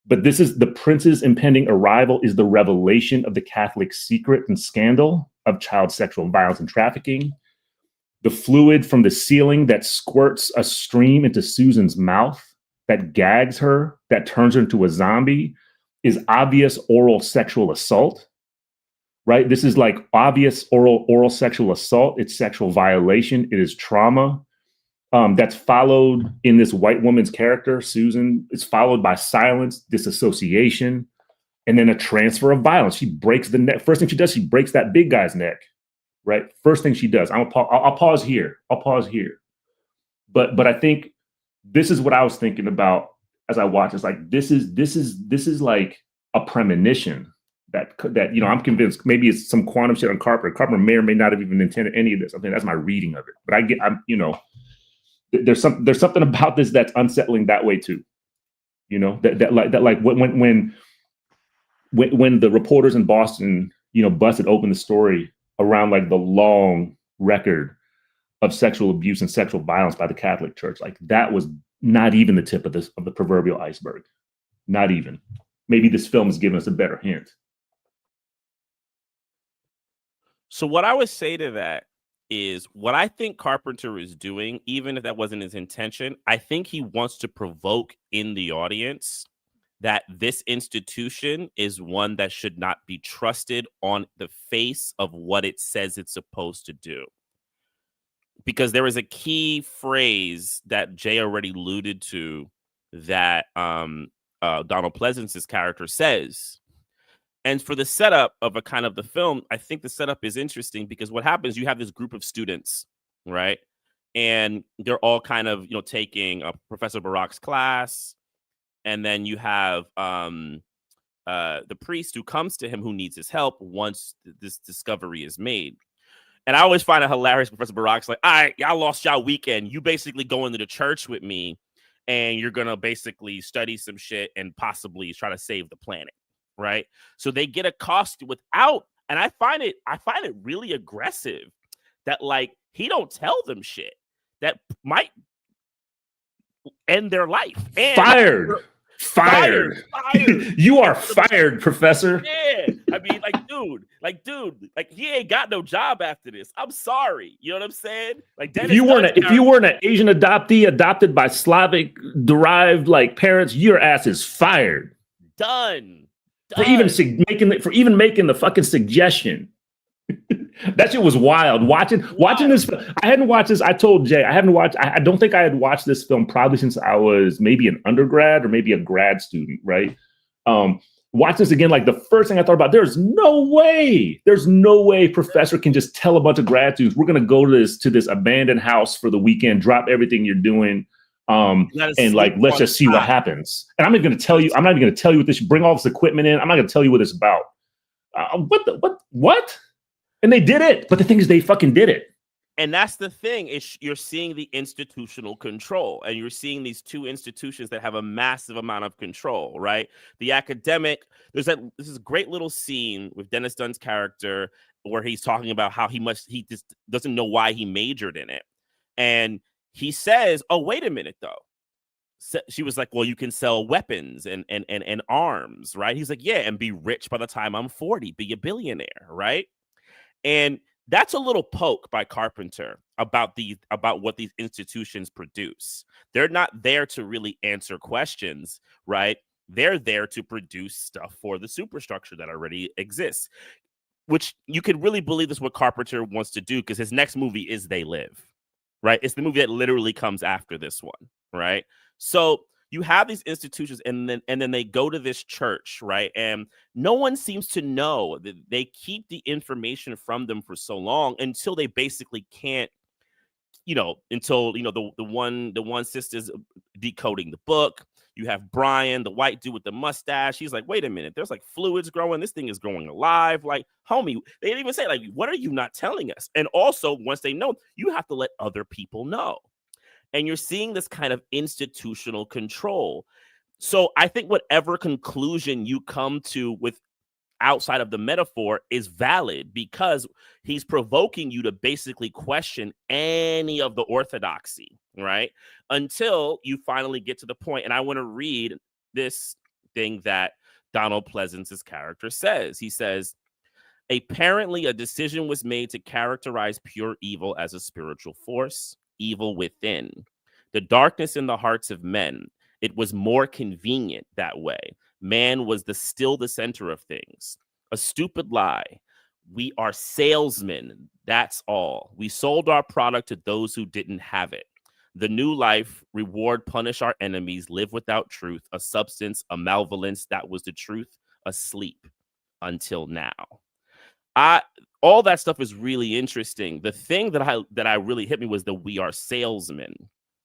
But this is the prince's impending arrival is the revelation of the Catholic secret and scandal of child sexual violence and trafficking. The fluid from the ceiling that squirts a stream into Susan's mouth, that gags her, that turns her into a zombie, is obvious oral sexual assault, right? This is like obvious oral sexual assault. It's sexual violation. It is trauma. That's followed in this white woman's character, Susan. It's followed by silence, disassociation, and then a transfer of violence. She breaks the neck. First thing she does, she breaks that big guy's neck, right? First thing she does. I'll pause here. But I think this is what I was thinking about as I watched. It's like this is like a premonition that you know, I'm convinced maybe it's some quantum shit on Carpenter. Carpenter may or may not have even intended any of this. I think that's my reading of it. But I'm you know. There's something about this that's unsettling that way too, you know, that when the reporters in Boston, you know, busted open the story around like the long record of sexual abuse and sexual violence by the Catholic Church, like that was not even the tip of the proverbial iceberg, not even. Maybe this film has given us a better hint. So what I would say to that is what I think Carpenter is doing, even if that wasn't his intention, I think he wants to provoke in the audience that this institution is one that should not be trusted on the face of what it says it's supposed to do. Because there is a key phrase that Jay already alluded to that Donald Pleasance's character says. And for the setup of a kind of the film, I think the setup is interesting because what happens, you have this group of students, right? And they're all kind of, you know, taking Professor Barak's class. And then you have the priest who comes to him who needs his help once this discovery is made. And I always find it hilarious. Professor Barak's like, all right, y'all lost y'all weekend. You basically go into the church with me and you're going to basically study some shit and possibly try to save the planet. Right. So they get accosted without. And I find it really aggressive that like he don't tell them shit that might end their life. And Fired. You are fired, professor. Yeah, I mean, dude, he ain't got no job after this. I'm sorry, you know what I'm saying? Like, if you weren't an Asian adoptee adopted by Slavic derived like parents, your ass is fired. Done. For even making the fucking suggestion. That shit was wild. Watching this. I hadn't watched this. I told Jay I don't think I had watched this film probably since I was maybe an undergrad or maybe a grad student, right? Watch this again. Like, the first thing I thought about, there's no way professor can just tell a bunch of grad students, we're gonna go to this abandoned house for the weekend, drop everything you're doing, and like, let's just see what happens. And I'm not even gonna tell you what this, bring all this equipment in. I'm not gonna tell you what it's about. What? And they did it. But the thing is, they fucking did it. And that's the thing, is you're seeing the institutional control, and you're seeing these two institutions that have a massive amount of control, right? The academic, this is a great little scene with Dennis Dunn's character where he's talking about how he just doesn't know why he majored in it. And he says, oh, wait a minute, though. So she was like, well, you can sell weapons and arms, right? He's like, yeah, and be rich by the time I'm 40, be a billionaire, right? And that's a little poke by Carpenter about what these institutions produce. They're not there to really answer questions, right? They're there to produce stuff for the superstructure that already exists, which you could really believe is what Carpenter wants to do, because his next movie is They Live, right? It's the movie that literally comes after this one, right? So you have these institutions, and then they go to this church, right? And no one seems to know. That they keep the information from them for so long until they basically can't, until the one sister's decoding the book. You have Brian, the white dude with the mustache. He's like, wait a minute, there's like fluids growing. This thing is growing alive. Like, homie, they didn't even say, like, what are you not telling us? And also, once they know, you have to let other people know. And you're seeing this kind of institutional control. So I think whatever conclusion you come to with outside of the metaphor is valid, because he's provoking you to basically question any of the orthodoxy, right? Until you finally get to the point. And I want to read this thing that Donald Pleasance's character says. He says, apparently a decision was made to characterize pure evil as a spiritual force. Evil within, the darkness in the hearts of men. It was more convenient that way. Man was still the center of things. A stupid lie. We are salesmen. That's all. We sold our product to those who didn't have it. The new life, reward, punish our enemies, live without truth, a substance, a malevolence that was the truth, asleep until now. All that stuff is really interesting. The thing that I really hit me was the we are salesmen,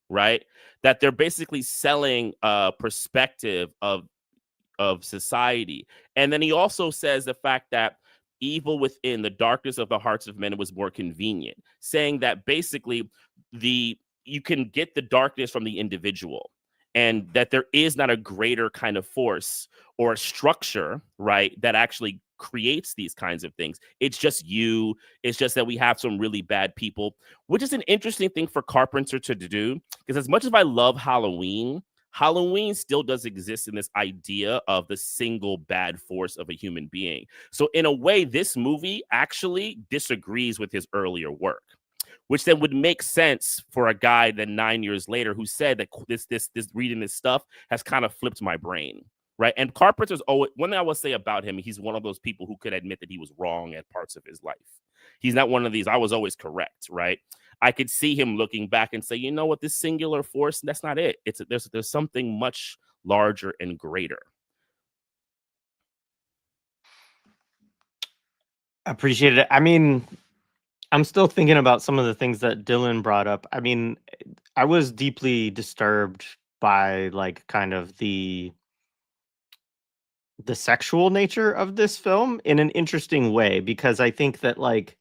right? That they're basically selling a perspective of society. And then he also says the fact that evil within, the darkness of the hearts of men, was more convenient, saying that basically you can get the darkness from the individual, and that there is not a greater kind of force or a structure, right, that actually creates these kinds of things. It's just you. It's just that we have some really bad people, which is an interesting thing for Carpenter to do, because as much as I love Halloween still does exist in this idea of the single bad force of a human being. So in a way, this movie actually disagrees with his earlier work, which then would make sense for a guy that 9 years later who said that this reading this stuff has kind of flipped my brain. Right. And Carpenter's always, one thing I will say about him, he's one of those people who could admit that he was wrong at parts of his life. He's not one of these, I was always correct. Right. I could see him looking back and say, you know what, this singular force, that's not it. There's something much larger and greater. Appreciate it. I mean, I'm still thinking about some of the things that Dylan brought up. I mean, I was deeply disturbed by like kind of the sexual nature of this film in an interesting way, because I think that, like,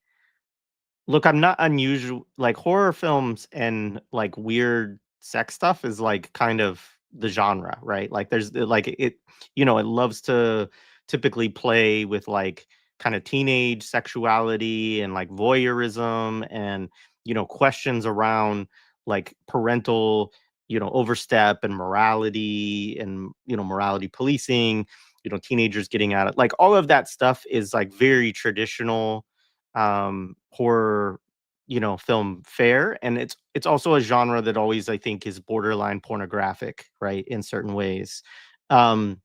look, I'm not unusual, like horror films and like weird sex stuff is like kind of the genre, right? Like there's like it loves to typically play with like kind of teenage sexuality and like voyeurism and questions around like parental overstep and morality and, morality policing, teenagers getting out of, like, all of that stuff is like very traditional horror, film fare. And it's also a genre that always, I think, is borderline pornographic, right, in certain ways. And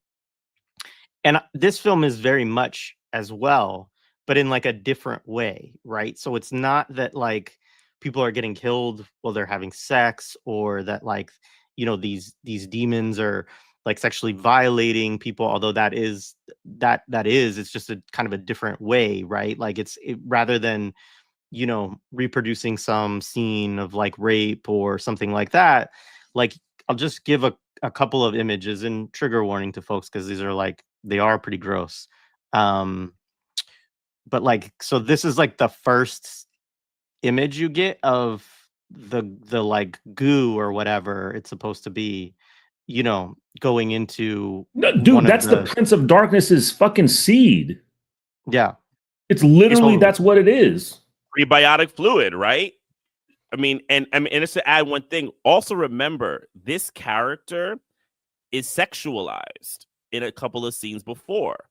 this film is very much as well, but in like a different way, right? So it's not that like people are getting killed while they're having sex, or that like, these demons are like sexually violating people, although it's just a kind of a different way, right? Like rather than, reproducing some scene of like rape or something like that, like I'll just give a couple of images, and trigger warning to folks because these are like, they are pretty gross. But like, so this is like the first image you get of the like goo or whatever it's supposed to be, going into No, dude, that's the Prince of Darkness's fucking seed. Yeah. It's literally, that's what it is. Prebiotic fluid, right? I mean, and just to add one thing, also remember, this character is sexualized in a couple of scenes before.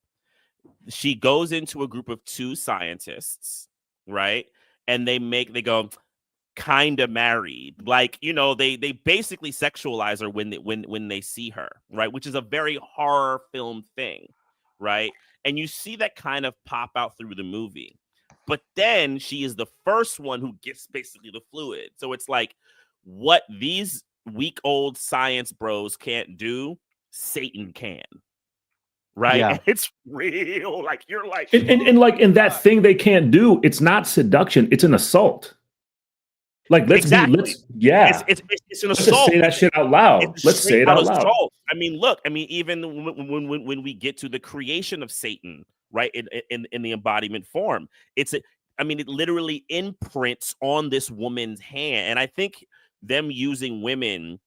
She goes into a group of 2 scientists, right? And they go kind of married, like, they basically sexualize her when they see her, right? Which is a very horror film thing, right? And you see that kind of pop out through the movie. But then she is the first one who gets basically the fluid. So it's like, what these weak old science bros can't do, Satan can. Right? Yeah. And it's real. Like, you're like, and like, in that thing they can't do, it's not seduction, it's an assault. Like, it's an assault. Let's just say that shit out loud. Let's say it out loud. Assault. I mean, look, even when we get to the creation of Satan, right, in the embodiment form, it literally imprints on this woman's hand. And I think them using women,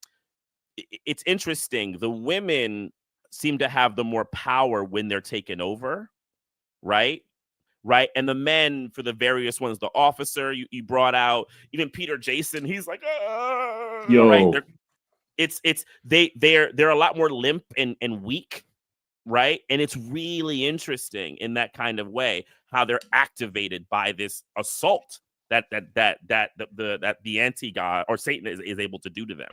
it's interesting. The women seem to have the more power when they're taken over, right? Right. And the men, for the various ones, the officer you brought out, even Peter Jason, he's like, yo, right? They're a lot more limp and weak, right? And it's really interesting in that kind of way how they're activated by this assault that the anti-god or Satan is able to do to them.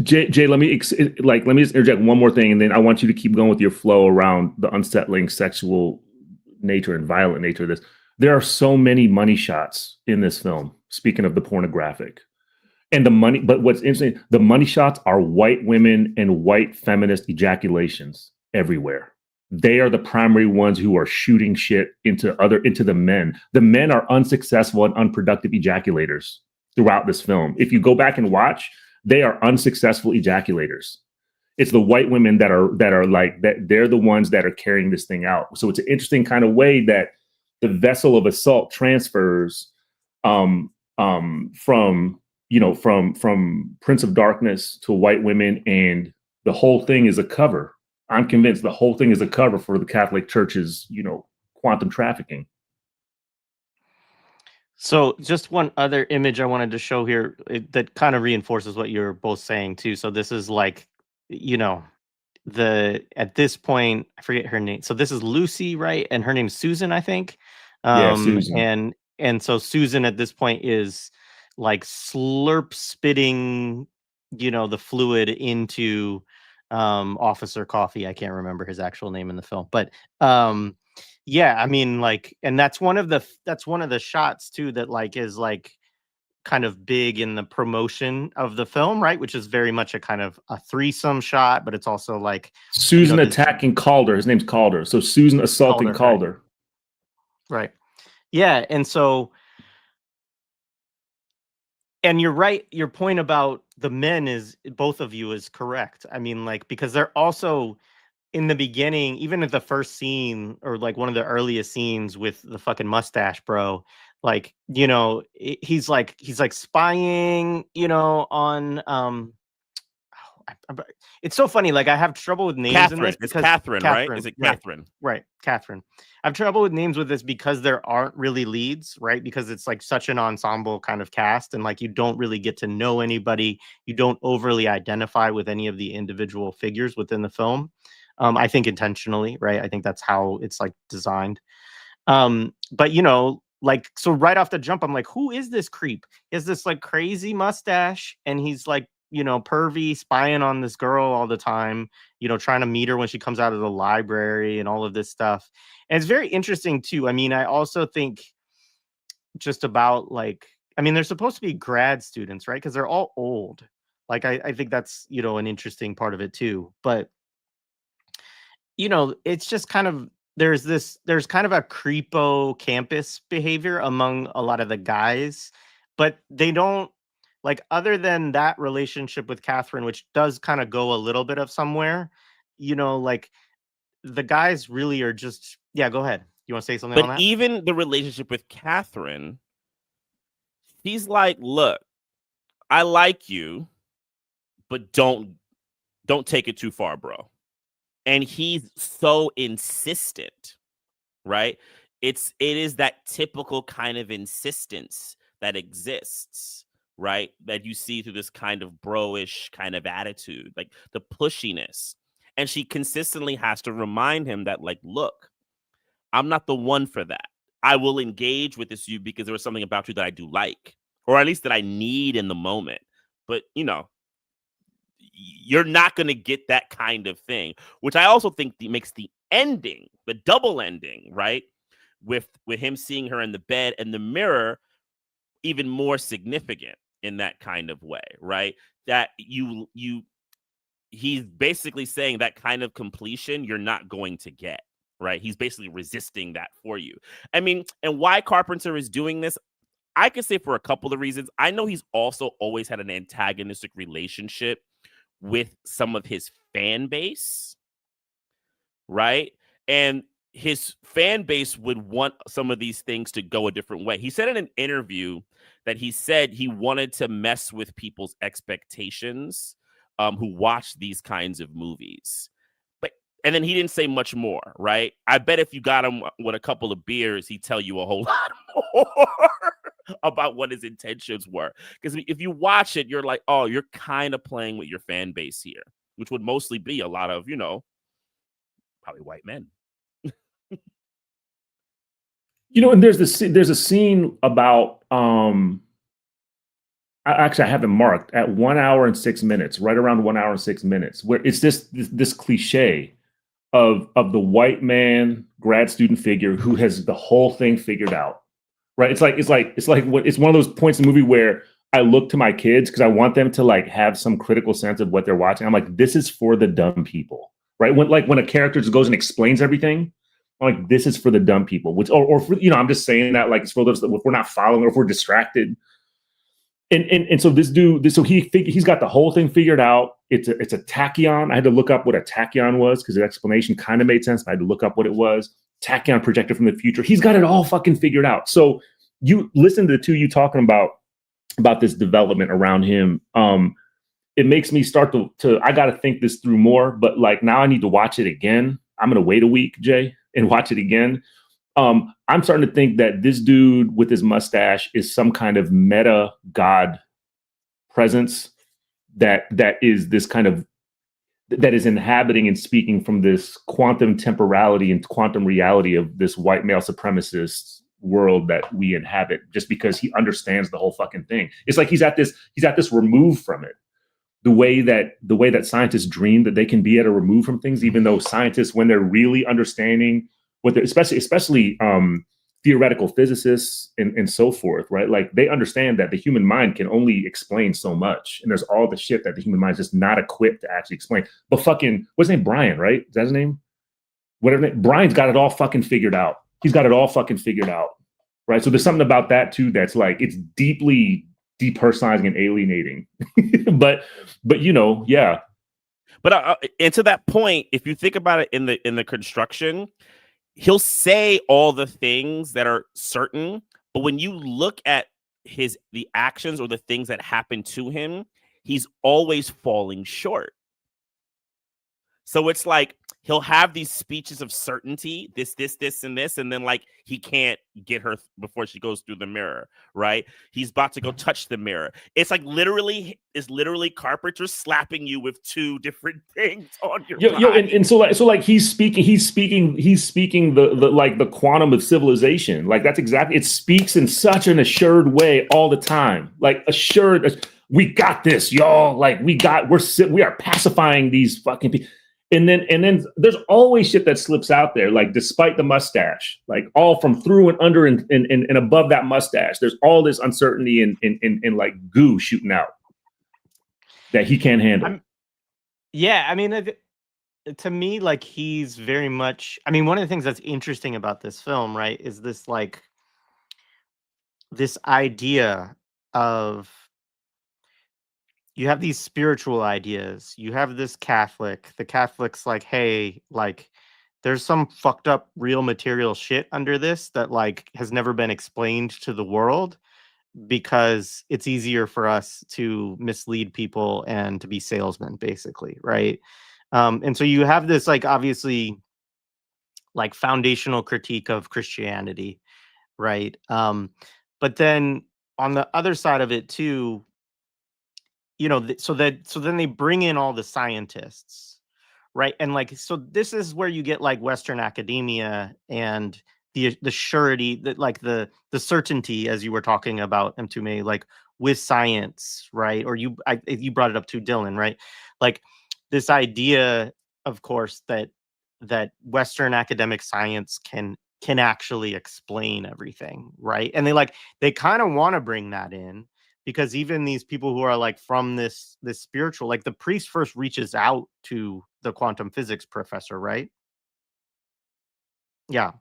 Jay, let me just interject one more thing, and then I want you to keep going with your flow around the unsettling sexual nature and violent nature of this. There are so many money shots in this film, speaking of the pornographic and the money. But what's interesting, the money shots are white women and white feminist ejaculations everywhere. They are the primary ones who are shooting shit into the men. The men are unsuccessful and unproductive ejaculators throughout this film. If you go back and watch, they are unsuccessful ejaculators. It's the white women that are like that. They're the ones that are carrying this thing out. So it's an interesting kind of way that the vessel of assault transfers from Prince of Darkness to white women, and the whole thing is a cover. I'm convinced the whole thing is a cover for the Catholic Church's, quantum trafficking. So just one other image I wanted to show here that kind of reinforces what you're both saying too. So this is like, at this point, I forget her name. So this is Lucy, right? And her name's Susan, I think. Susan. And so Susan at this point is like slurp spitting, the fluid into Officer Coffee. I can't remember his actual name in the film, but yeah, I mean, like, and that's one of the shots too that like is like kind of big in the promotion of the film, right? Which is very much a kind of a threesome shot, but it's also like Susan attacking Calder. His name's Calder. So Susan assaulting Calder. Right. Yeah. And so, and you're right. Your point about the men is, both of you, is correct. I mean, like, because they're also in the beginning, even at the first scene, or like one of the earliest scenes with the fucking mustache bro, like, he's like spying, on, it's so funny. Like, I have trouble with names in this It's because Catherine, right? Is it right, Catherine? right, Catherine. I have trouble with names with this because there aren't really leads, right? Because it's like such an ensemble kind of cast, and like you don't really get to know anybody. You don't overly identify with any of the individual figures within the film. I think intentionally, right? I think that's how it's like designed. But you know, like, so right off the jump, I'm like, who is this creep? He has this like crazy mustache, and he's like, you know, pervy, spying on this girl all the time, you know, trying to meet her when she comes out of the library and all of this stuff. And it's very interesting too. I mean, I also think just about like, I mean, they're supposed to be grad students, right? Because they're all old. Like, I think that's, you know, an interesting part of it too. But, you know, it's just kind of, there's kind of a creepo campus behavior among a lot of the guys, but they don't, like, other than that relationship with Catherine, which does kind of go a little bit of somewhere, you know, like the guys really are just, yeah, go ahead. You want to say something on But that? even the relationship with Catherine, he's like, look, I like you, but don't take it too far, bro. And he's so insistent, right? It is that typical kind of insistence that exists, right? That you see through this kind of bro-ish kind of attitude, like the pushiness. And she consistently has to remind him that, like, look, I'm not the one for that. I will engage with this you because there was something about you that I do like, or at least that I need in the moment. But, you know, you're not going to get that kind of thing, which I also think makes the ending, the double ending, right? With him seeing her in the bed and the mirror even more significant in that kind of way, right? That he's basically saying that kind of completion you're not going to get, right? He's basically resisting that for you. I mean, and why Carpenter is doing this, I could say for a couple of reasons. I know he's also always had an antagonistic relationship with some of his fan base, right? And his fan base would want some of these things to go a different way. He said in an interview that he said he wanted to mess with people's expectations who watch these kinds of movies. And then he didn't say much more, right? I bet if you got him with a couple of beers, he'd tell you a whole lot more about what his intentions were. Because if you watch it, you're like, oh, you're kind of playing with your fan base here, which would mostly be a lot of, you know, probably white men. You know, and there's a scene about actually I have it marked at 1 hour and 6 minutes, right around 1 hour and 6 minutes, where it's this cliche of the white man grad student figure who has the whole thing figured out, right? It's one of those points in the movie where I look to my kids because I want them to like have some critical sense of what they're watching. I'm like, this is for the dumb people, right? When a character just goes and explains everything, I'm like, this is for the dumb people, which or for, you know, I'm just saying that like it's for those that if we're not following or if we're distracted. And so this dude, he's got the whole thing figured out. It's a tachyon. I had to look up what a tachyon was because the explanation kind of made sense. I had to look up what it was. Tachyon projector from the future. He's got it all fucking figured out. So you listen to the two of you talking about this development around him. It makes me start to I got to think this through more. But like now I need to watch it again. I'm gonna wait a week, Jay, and watch it again. I'm starting to think that this dude with his mustache is some kind of meta god presence that is this kind of that is inhabiting and speaking from this quantum temporality and quantum reality of this white male supremacist world that we inhabit, just because he understands the whole fucking thing. It's like he's at this remove from it. The way that scientists dream that they can be at a remove from things, even though scientists, when they're really understanding what they're, especially theoretical physicists and so forth, right? Like they understand that the human mind can only explain so much. And there's all the shit that the human mind is just not equipped to actually explain. But fucking, what's his name? Brian, right? Is that his name? Whatever. Brian's got it all fucking figured out. He's got it all fucking figured out. Right. So there's something about that too that's like, it's deeply depersonalizing and alienating. but you know, yeah. But and to that point, if you think about it in the construction, he'll say all the things that are certain, but when you look at the actions or the things that happen to him, he's always falling short. So it's like he'll have these speeches of certainty, this, and this, and then like he can't get her before she goes through the mirror, right? He's about to go touch the mirror. It's like literally Carpenter slapping you with two different things on your body. And so like he's speaking the like the quantum of civilization. Like that's exactly, it speaks in such an assured way all the time. Like assured, we got this, y'all. Like we are pacifying these fucking people. And then there's always shit that slips out there, like despite the mustache, like all from through and under and above that mustache, there's all this uncertainty and like goo shooting out that he can't handle. I mean, to me, like he's very much, I mean, one of the things that's interesting about this film, right, is this like this idea of, you have these spiritual ideas. You have this Catholic. The Catholic's like, hey, like, there's some fucked up real material shit under this that like has never been explained to the world because it's easier for us to mislead people and to be salesmen, basically, right? And so you have this like obviously like foundational critique of Christianity, right? But then on the other side of it too, you know, so then they bring in all the scientists, right? And like, so this is where you get like Western academia and the surety, that like the certainty, as you were talking about, Mtume, like with science, right? Or you brought it up to Dylan, right? Like this idea, of course, that Western academic science can actually explain everything, right? And they kind of want to bring that in. Because even these people who are like from this spiritual, like the priest first reaches out to the quantum physics professor, right? Yeah.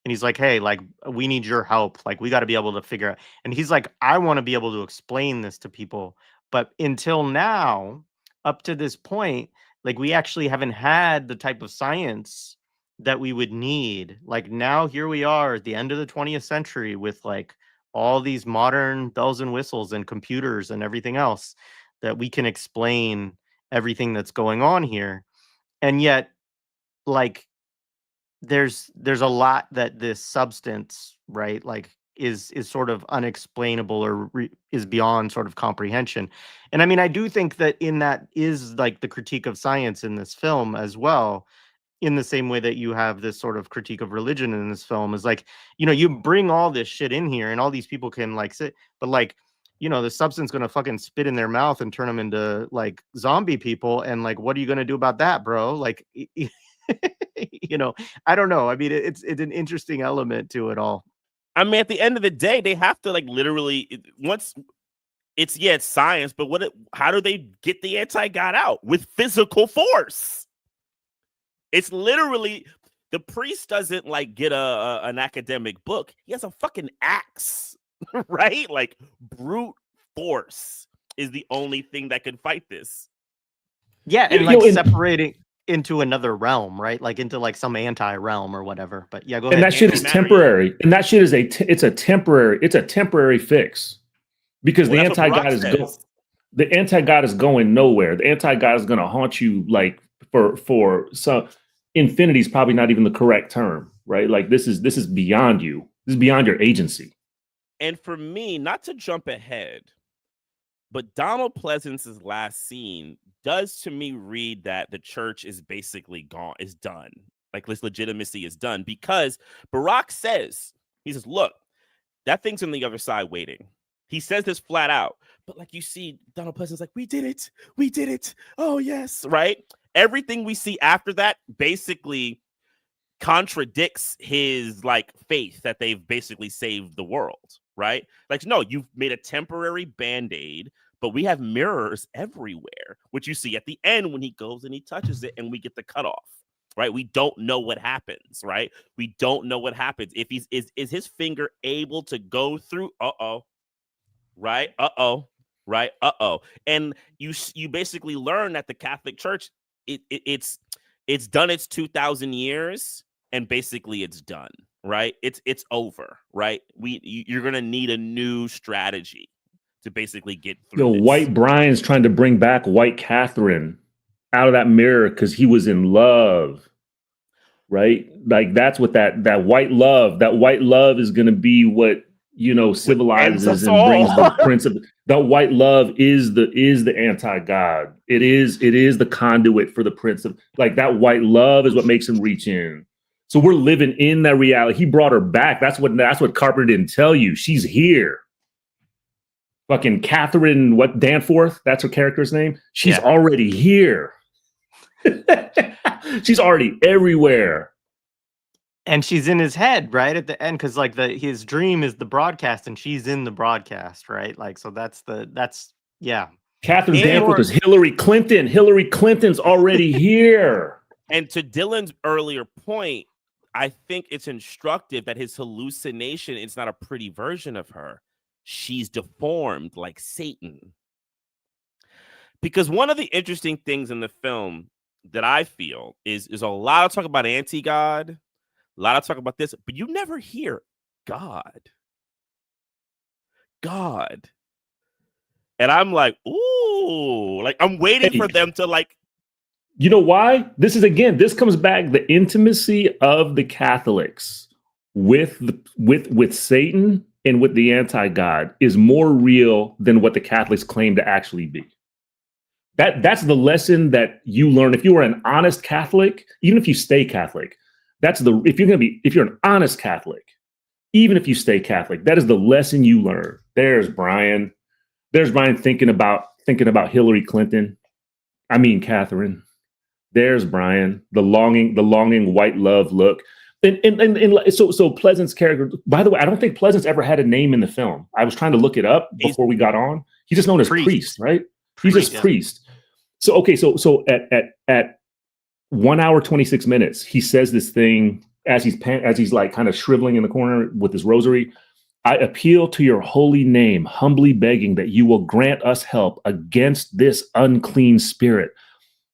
And he's like, hey, like, we need your help. Like, we got to be able to figure out. And he's like, I want to be able to explain this to people. But until now, up to this point, like, we actually haven't had the type of science that we would need. Like, now here we are at the end of the 20th century with like all these modern bells and whistles and computers and everything else that we can explain everything that's going on here. And yet, like, there's a lot that this substance, right, like is sort of unexplainable or is beyond sort of comprehension. And I mean, I do think that in that is like the critique of science in this film as well, in the same way that you have this sort of critique of religion in this film, is like, you know, you bring all this shit in here and all these people can like sit, but like, you know, the substance going to fucking spit in their mouth and turn them into like zombie people. And like, what are you going to do about that, bro? Like, you know, I don't know. I mean, it's an interesting element to it all. I mean, at the end of the day, they have to like literally once it's science, but how do they get the anti-God out? With physical force. It's literally, the priest doesn't like get an academic book. He has a fucking axe, right? Like brute force is the only thing that can fight this. Yeah, and like separating into another realm, right? Like into like some anti-realm or whatever. But yeah, go ahead. And that shit is temporary. And that shit is a temporary fix. Because the anti-God is going nowhere. The anti-God is going to haunt you like for some infinity is probably not even the correct term, right? Like this is beyond you. This is beyond your agency. And for me, not to jump ahead, but Donald Pleasance's last scene does to me read that the church is basically gone, is done. Like this legitimacy is done because Barack says, he says, look, that thing's on the other side waiting. He says this flat out. But like you see, Donald Pleasance like, we did it. Oh, yes. Right. Everything we see after that basically contradicts his like faith that they've basically saved the world. Right. Like, no, you've made a temporary band-aid, but we have mirrors everywhere, which you see at the end when he goes and he touches it and we get the cutoff. Right. We don't know what happens. Right. We don't know what happens. If he's is his finger able to go through? Right. Right. And you basically learn that the Catholic Church, it's done its 2,000 years and basically it's done. Right. It's over. Right. You're going to need a new strategy to basically get through. White Brian's trying to bring back White Catherine. out of that mirror because he was in love. Right? Like that's what that white love is going to be what, civilizes and brings the principle. That white love is the anti-God. It is the conduit for the prince of, like, that white love is what makes him reach in. So we're living in that reality. He brought her back. That's what Carpenter didn't tell you. She's here. Fucking Catherine, Danforth? That's her character's name. She's already here. She's already everywhere. And she's in his head right at the end, because like his dream is the broadcast and she's in the broadcast, right? Like, so that's Catherine Danforth is Hillary Clinton. Hillary Clinton's already here. And to Dylan's earlier point, I think it's instructive that his hallucination is not a pretty version of her. She's deformed like Satan. Because one of the interesting things in the film that I feel is a lot of talk about anti-God, a lot of talk about this, but you never hear God. And I'm like, ooh, like I'm waiting for them to like. You know why? This comes back, the intimacy of the Catholics with Satan and with the anti-God is more real than what the Catholics claim to actually be. That's the lesson that you learn if you are an honest Catholic, even if you stay Catholic. If you're an honest Catholic, even if you stay Catholic, that is the lesson you learn. There's Brian thinking about Hillary Clinton. I mean Catherine. There's Brian, the longing white love look. And so Pleasant's character, by the way, I don't think Pleasant's ever had a name in the film. I was trying to look it up before we got on. He's just known as priest, right? He's just priest. So okay, so at 1 hour 26 minutes, he says this thing as he's like kind of shriveling in the corner with his rosary. I appeal to your holy name, humbly begging that you will grant us help against this unclean spirit.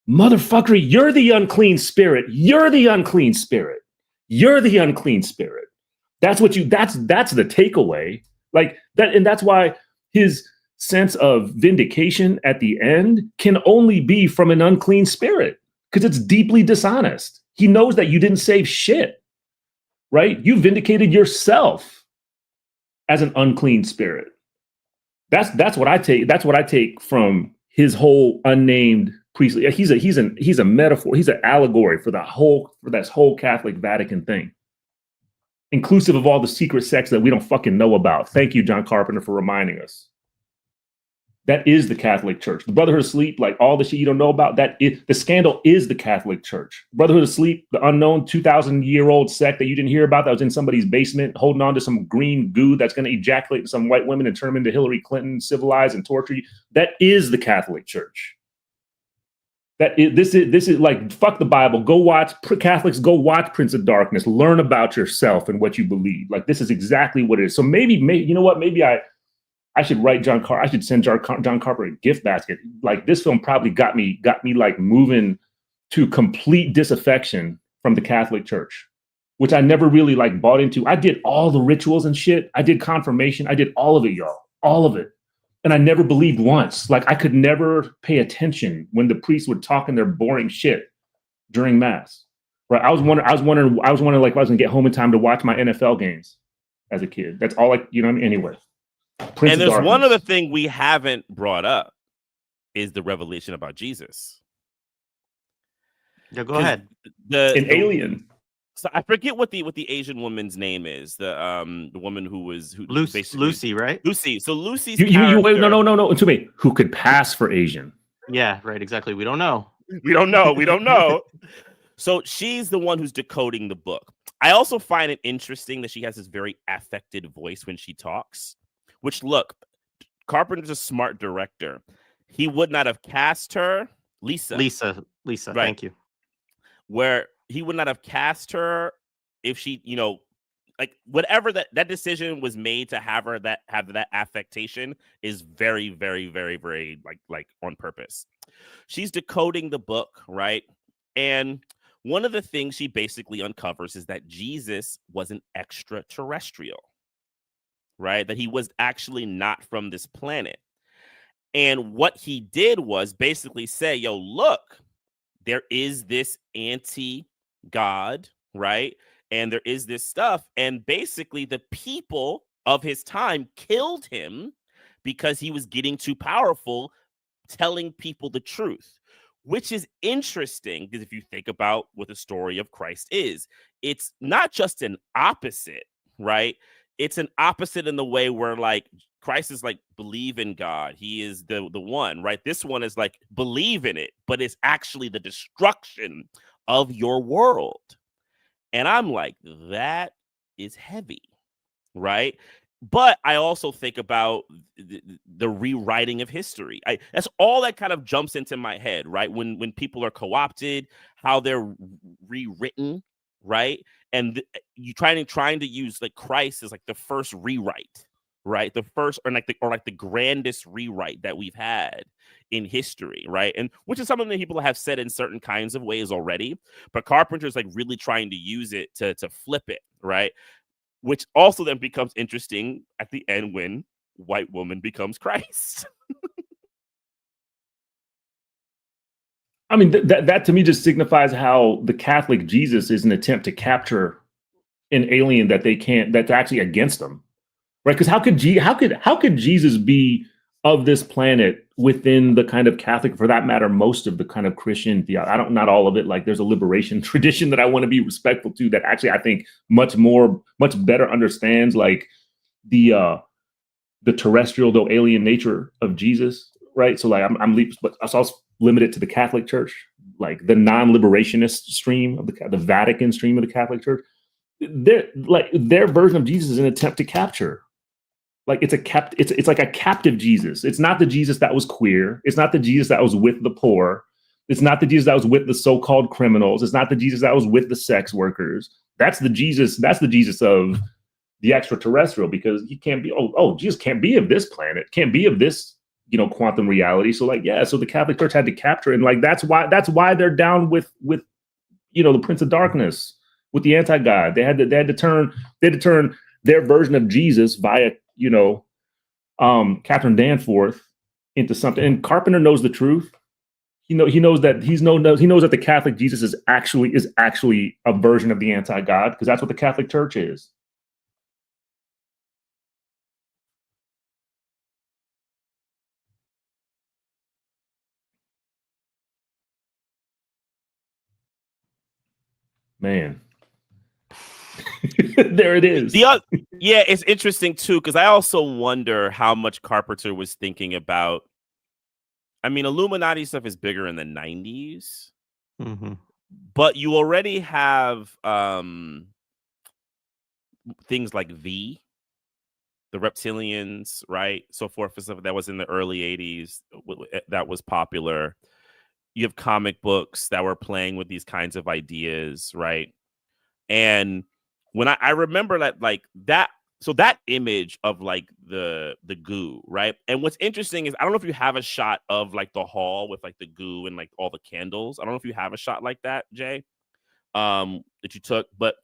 Motherfucker, you're the unclean spirit. You're the unclean spirit. You're the unclean spirit. That's the takeaway. Like that, and that's why his sense of vindication at the end can only be from an unclean spirit. Because it's deeply dishonest. He knows that you didn't save shit, right? You vindicated yourself as an unclean spirit. That's what I take. That's what I take from his whole unnamed priestly. He's a metaphor. He's an allegory for this whole Catholic Vatican thing, inclusive of all the secret sects that we don't fucking know about. Thank you, John Carpenter, for reminding us. That is the Catholic Church. The Brotherhood of Sleep, like all the shit you don't know about, the scandal is the Catholic Church. Brotherhood of Sleep, the unknown 2,000-year-old sect that you didn't hear about that was in somebody's basement holding on to some green goo that's going to ejaculate to some white women and turn them into Hillary Clinton, civilize and torture you. That is the Catholic Church. This is like, fuck the Bible. Go watch Catholics. Go watch Prince of Darkness. Learn about yourself and what you believe. Like, this is exactly what it is. So maybe you know what? Maybe I should write John Carpenter. I should send John Carpenter a gift basket. Like, this film probably got me like moving to complete disaffection from the Catholic Church, which I never really like bought into. I did all the rituals and shit. I did confirmation. I did all of it, y'all, all of it. And I never believed once. Like, I could never pay attention when the priests would talk in their boring shit during mass. Right? I was wondering like if I was gonna get home in time to watch my NFL games as a kid. That's all anyway. And there's one other thing we haven't brought up is the revelation about Jesus. Yeah, go ahead. An alien. So I forget what the Asian woman's name is. The woman who Lucy, right? Lucy. So Lucy's you wait, no. To me, who could pass for Asian? Yeah, right. Exactly. We don't know. We don't know. So she's the one who's decoding the book. I also find it interesting that she has this very affected voice when she talks. Which, look, Carpenter's a smart director. He would not have cast her, Lisa. Right. Thank you. Where he would not have cast her if she, like whatever that decision was made to have that affectation is very, very, very, very like on purpose. She's decoding the book, right? And one of the things she basically uncovers is that Jesus was an extraterrestrial. Right? That he was actually not from this planet. And what he did was basically say, yo, look, there is this anti-God, right? And there is this stuff. And basically the people of his time killed him because he was getting too powerful, telling people the truth, which is interesting because if you think about what the story of Christ is, it's not just an opposite, right? It's an opposite in the way where like Christ is like, believe in God. He is the one, right? This one is like, believe in it, but it's actually the destruction of your world. And I'm like, that is heavy, right? But I also think about the rewriting of history. That's all that kind of jumps into my head, right? When people are co-opted, how they're rewritten, right? And you trying to use like Christ as like the first rewrite, right? The first or like the grandest rewrite that we've had in history, right? And which is something that people have said in certain kinds of ways already, but Carpenter is like really trying to use it to flip it, right? Which also then becomes interesting at the end when white woman becomes Christ. I mean, that to me just signifies how the Catholic Jesus is an attempt to capture an alien that they can't, that's actually against them, right? Because how could Jesus be of this planet within the kind of Catholic, for that matter, most of the kind of Christian theology? Not all of it. Like there's a liberation tradition that I want to be respectful to that actually I think much better understands like the terrestrial though alien nature of Jesus, right? So like but I was limited to the Catholic Church, like the non-liberationist stream of the Vatican stream of the Catholic Church. Their version of Jesus is an attempt to capture. Like it's like a captive Jesus. It's not the Jesus that was queer. It's not the Jesus that was with the poor. It's not the Jesus that was with the so-called criminals. It's not the Jesus that was with the sex workers. That's the Jesus of the extraterrestrial, because he can't be, Jesus can't be of this planet, can't be of this, quantum reality. So like, yeah, so the Catholic Church had to capture it. And like that's why they're down with the Prince of Darkness, with the anti-God. They had to turn their version of Jesus via Catherine Danforth into something. And Carpenter knows the truth. He knows that the Catholic Jesus is actually a version of the anti-God, because that's what the Catholic Church is. Man. There it is. Yeah, it's interesting too, because I also wonder how much Carpenter was thinking about. I mean, Illuminati stuff is bigger in the 90s, but you already have things like the reptilians, right? So forth and stuff that was in the early 80s that was popular. You have comic books that were playing with these kinds of ideas, right? And when I remember that, like that, so that image of like the goo, right? And what's interesting is I don't know if you have a shot of like the hall with like the goo and like all the candles. I don't know if you have a shot like that, Jay, that you took. But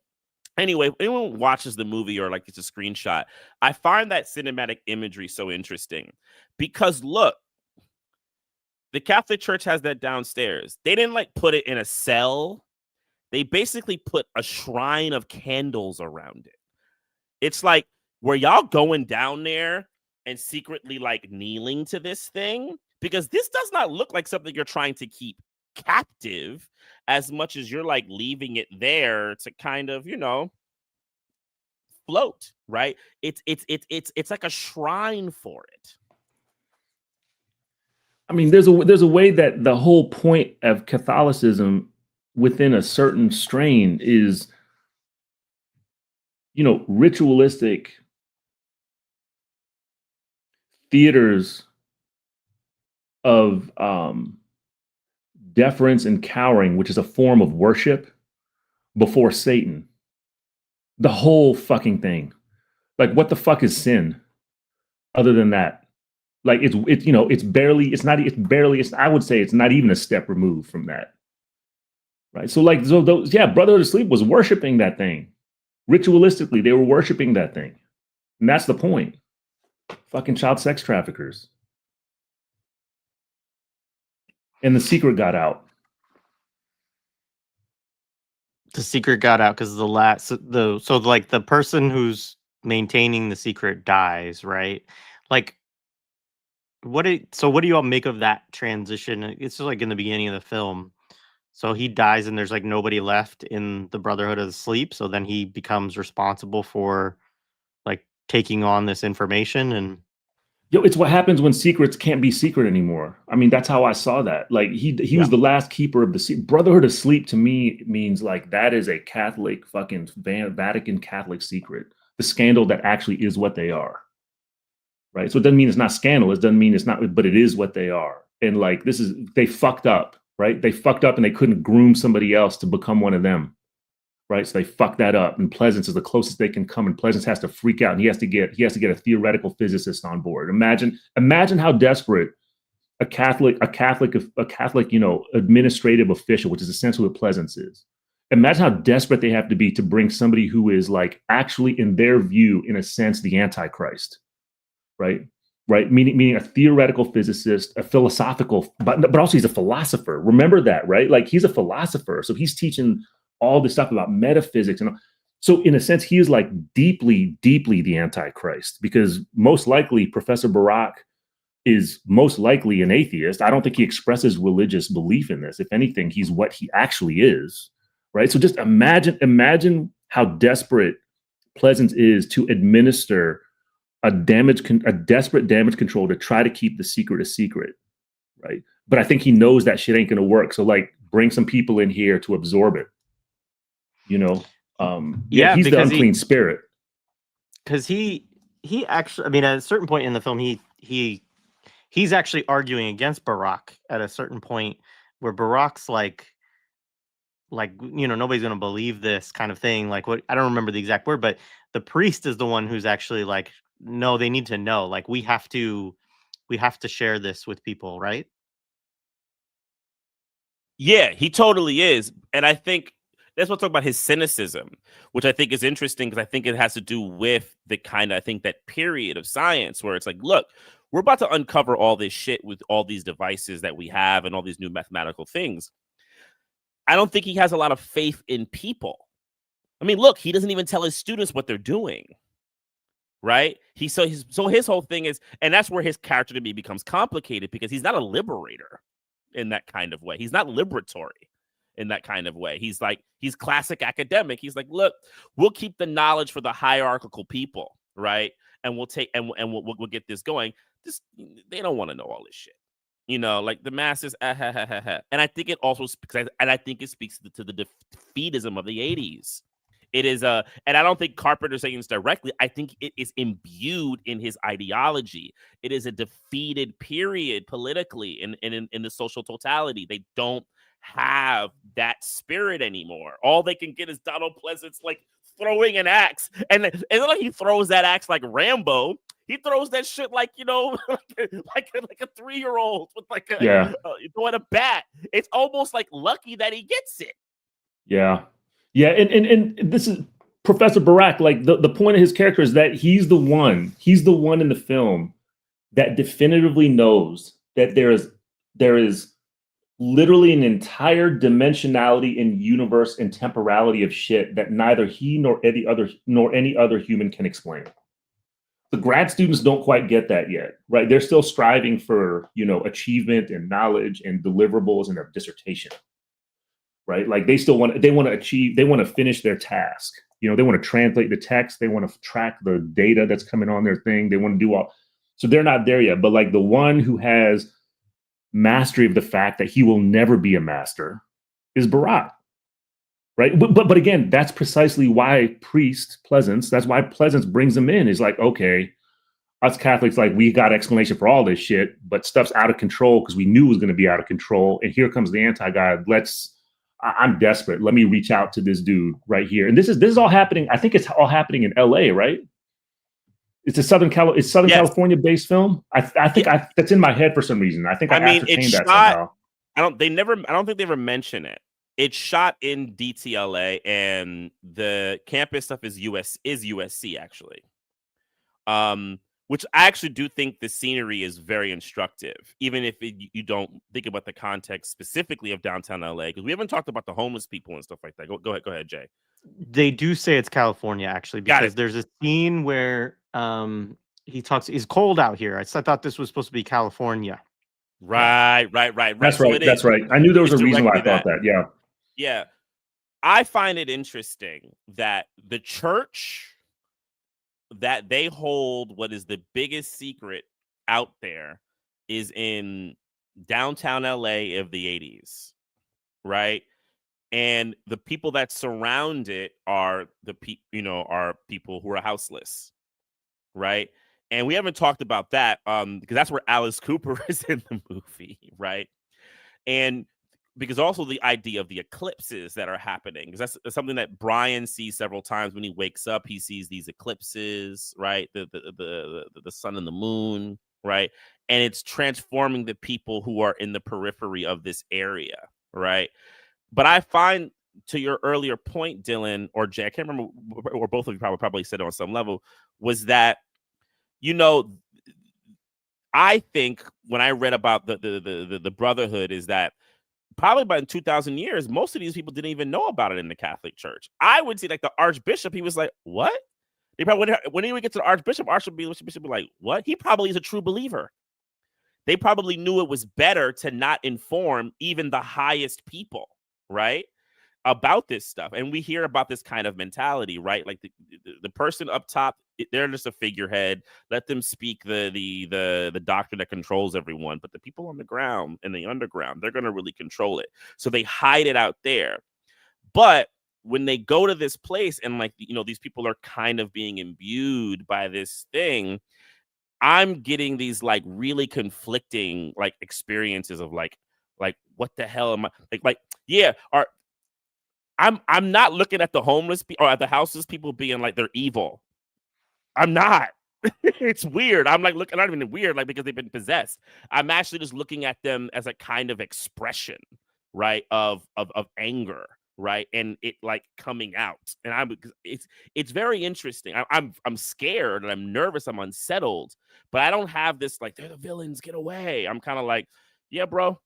anyway, if anyone watches the movie or like it's a screenshot, I find that cinematic imagery so interesting because look, the Catholic Church has that downstairs. They didn't like put it in a cell. They basically put a shrine of candles around it. It's like, were y'all going down there and secretly like kneeling to this thing? Because this does not look like something you're trying to keep captive as much as you're like leaving it there to kind of, float, right? It's like a shrine for it. I mean, there's a way that the whole point of Catholicism within a certain strain is, ritualistic theaters of deference and cowering, which is a form of worship before Satan. The whole fucking thing. Like, what the fuck is sin other than that? Like I would say it's not even a step removed from that. Right. So Brotherhood of Sleep was worshiping that thing. Ritualistically, they were worshiping that thing. And that's the point. Fucking child sex traffickers. And the secret got out. The secret got out because so like the person who's maintaining the secret dies, right? Like, what do you all make of that transition? It's just like in the beginning of the film. So he dies and there's like nobody left in the Brotherhood of the Sleep. So then he becomes responsible for like taking on this information and It's what happens when secrets can't be secret anymore. I mean, that's how I saw that. Like he was the last keeper of the Brotherhood of Sleep. To me means like that is a Catholic fucking Vatican Catholic secret. The scandal that actually is what they are. Right. So it doesn't mean it's not scandalous. It doesn't mean it's not, but it is what they are. And like they fucked up. Right. They fucked up and they couldn't groom somebody else to become one of them. Right. So they fucked that up. And Pleasance is the closest they can come. And Pleasance has to freak out. And he has to get a theoretical physicist on board. Imagine how desperate a Catholic, administrative official, which is essentially what Pleasance is. Imagine how desperate they have to be to bring somebody who is like actually, in their view, in a sense, the Antichrist. Right. Meaning a theoretical physicist, a philosophical, but also he's a philosopher. Remember that, right? Like he's a philosopher. So he's teaching all this stuff about metaphysics. And so in a sense, he is like deeply, deeply the Antichrist, because most likely Professor Barak is most likely an atheist. I don't think he expresses religious belief in this. If anything, he's what he actually is. Right. So just imagine how desperate Pleasance is to administer a desperate damage control to try to keep the secret a secret, right? But I think he knows that shit ain't gonna work. So like, bring some people in here to absorb it. He's the unclean spirit. Because he actually, I mean, at a certain point in the film, he's actually arguing against Barak at a certain point where Barak's like nobody's gonna believe this kind of thing. Like what I don't remember the exact word, but the priest is the one who's actually like, no, they need to know. Like we have to share this with people, right? Yeah, he totally is. And I think that's what I talk about his cynicism, which I think is interesting because I think it has to do with the kind of, I think that period of science where it's like, look, we're about to uncover all this shit with all these devices that we have and all these new mathematical things. I don't think he has a lot of faith in people. I mean, look, he doesn't even tell his students what they're doing. Right. His whole thing is, and that's where his character to me becomes complicated because he's not a liberator in that kind of way. He's not liberatory in that kind of way. He's classic academic. He's like, look, we'll keep the knowledge for the hierarchical people. Right. And we'll take and we'll get this going. They don't want to know all this shit. Like the masses. And I think it also speaks to the defeatism of the 80s. It is and I don't think Carpenter saying this directly. I think it is imbued in his ideology. It is a defeated period politically in the social totality. They don't have that spirit anymore. All they can get is Donald Pleasance like throwing an axe, and it's not like he throws that axe like Rambo. He throws that shit like like a 3-year-old with throwing a bat. It's almost like lucky that he gets it. Yeah. Yeah, and this is Professor Barak. Like the point of his character is that he's the one in the film that definitively knows that there is literally an entire dimensionality in universe and temporality of shit that neither he nor any other human can explain. The grad students don't quite get that yet, right? They're still striving for achievement and knowledge and deliverables in their dissertation. Right, like they want to finish their task. They want to translate the text. They want to track the data that's coming on their thing. They want to do all. So they're not there yet. But like the one who has mastery of the fact that he will never be a master is Barak. Right, but again, that's precisely why Pleasance. That's why Pleasance brings him in. Is like, okay, us Catholics, like we got explanation for all this shit, but stuff's out of control because we knew it was going to be out of control. And here comes the anti-guy. I'm desperate. Let me reach out to this dude right here. And this is all happening. I think it's all happening in LA, right? It's a Southern California based film. I think that's in my head for some reason. I think I ascertained that somehow. I don't think they ever mention it. It's shot in DTLA and the campus stuff is USC actually. which I actually do think the scenery is very instructive, even if you don't think about the context specifically of downtown LA, because we haven't talked about the homeless people and stuff like that. Go ahead, Jay. They do say it's California, actually, Got because it. there's a scene where he talks, it's cold out here. I thought this was supposed to be California. Right. That's So right. it That's is. right. I knew there was a It's reason why I directly thought that. Yeah. Yeah. I find it interesting that the church, that they hold what is the biggest secret out there, is in downtown LA of the 80s, right? And the people that surround it are are people who are houseless, right? And we haven't talked about that because that's where Alice Cooper is in the movie, right? And because also the idea of the eclipses that are happening, because that's something that Brian sees several times when he wakes up. He sees these eclipses, right? The sun and the moon, right? And it's transforming the people who are in the periphery of this area, right? But I find, to your earlier point, Dylan or Jay, I can't remember, or both of you probably said it on some level, was that, I think when I read about the Brotherhood, is that probably by 2,000 years, most of these people didn't even know about it in the Catholic Church. I would see like the Archbishop, he was like, what? They probably, when he would get to the Archbishop would be like, what? He probably is a true believer. They probably knew it was better to not inform even the highest people, right, about this stuff. And we hear about this kind of mentality, right? Like the person up top, they're just a figurehead. Let them speak the doctrine that controls everyone. But the people on the ground and the underground, they're going to really control it. So they hide it out there. But when they go to this place and these people are kind of being imbued by this thing, I'm getting these like really conflicting like experiences of like what the hell am I I'm not looking at the homeless or at the houseless people being like they're evil. I'm not. It's weird. I'm like looking, not even weird, like because they've been possessed. I'm actually just looking at them as a kind of expression, right, of anger, right, and it like coming out. And it's very interesting. I'm scared and I'm nervous. I'm unsettled, but I don't have this like they're the villains. Get away. I'm kind of like, yeah, bro.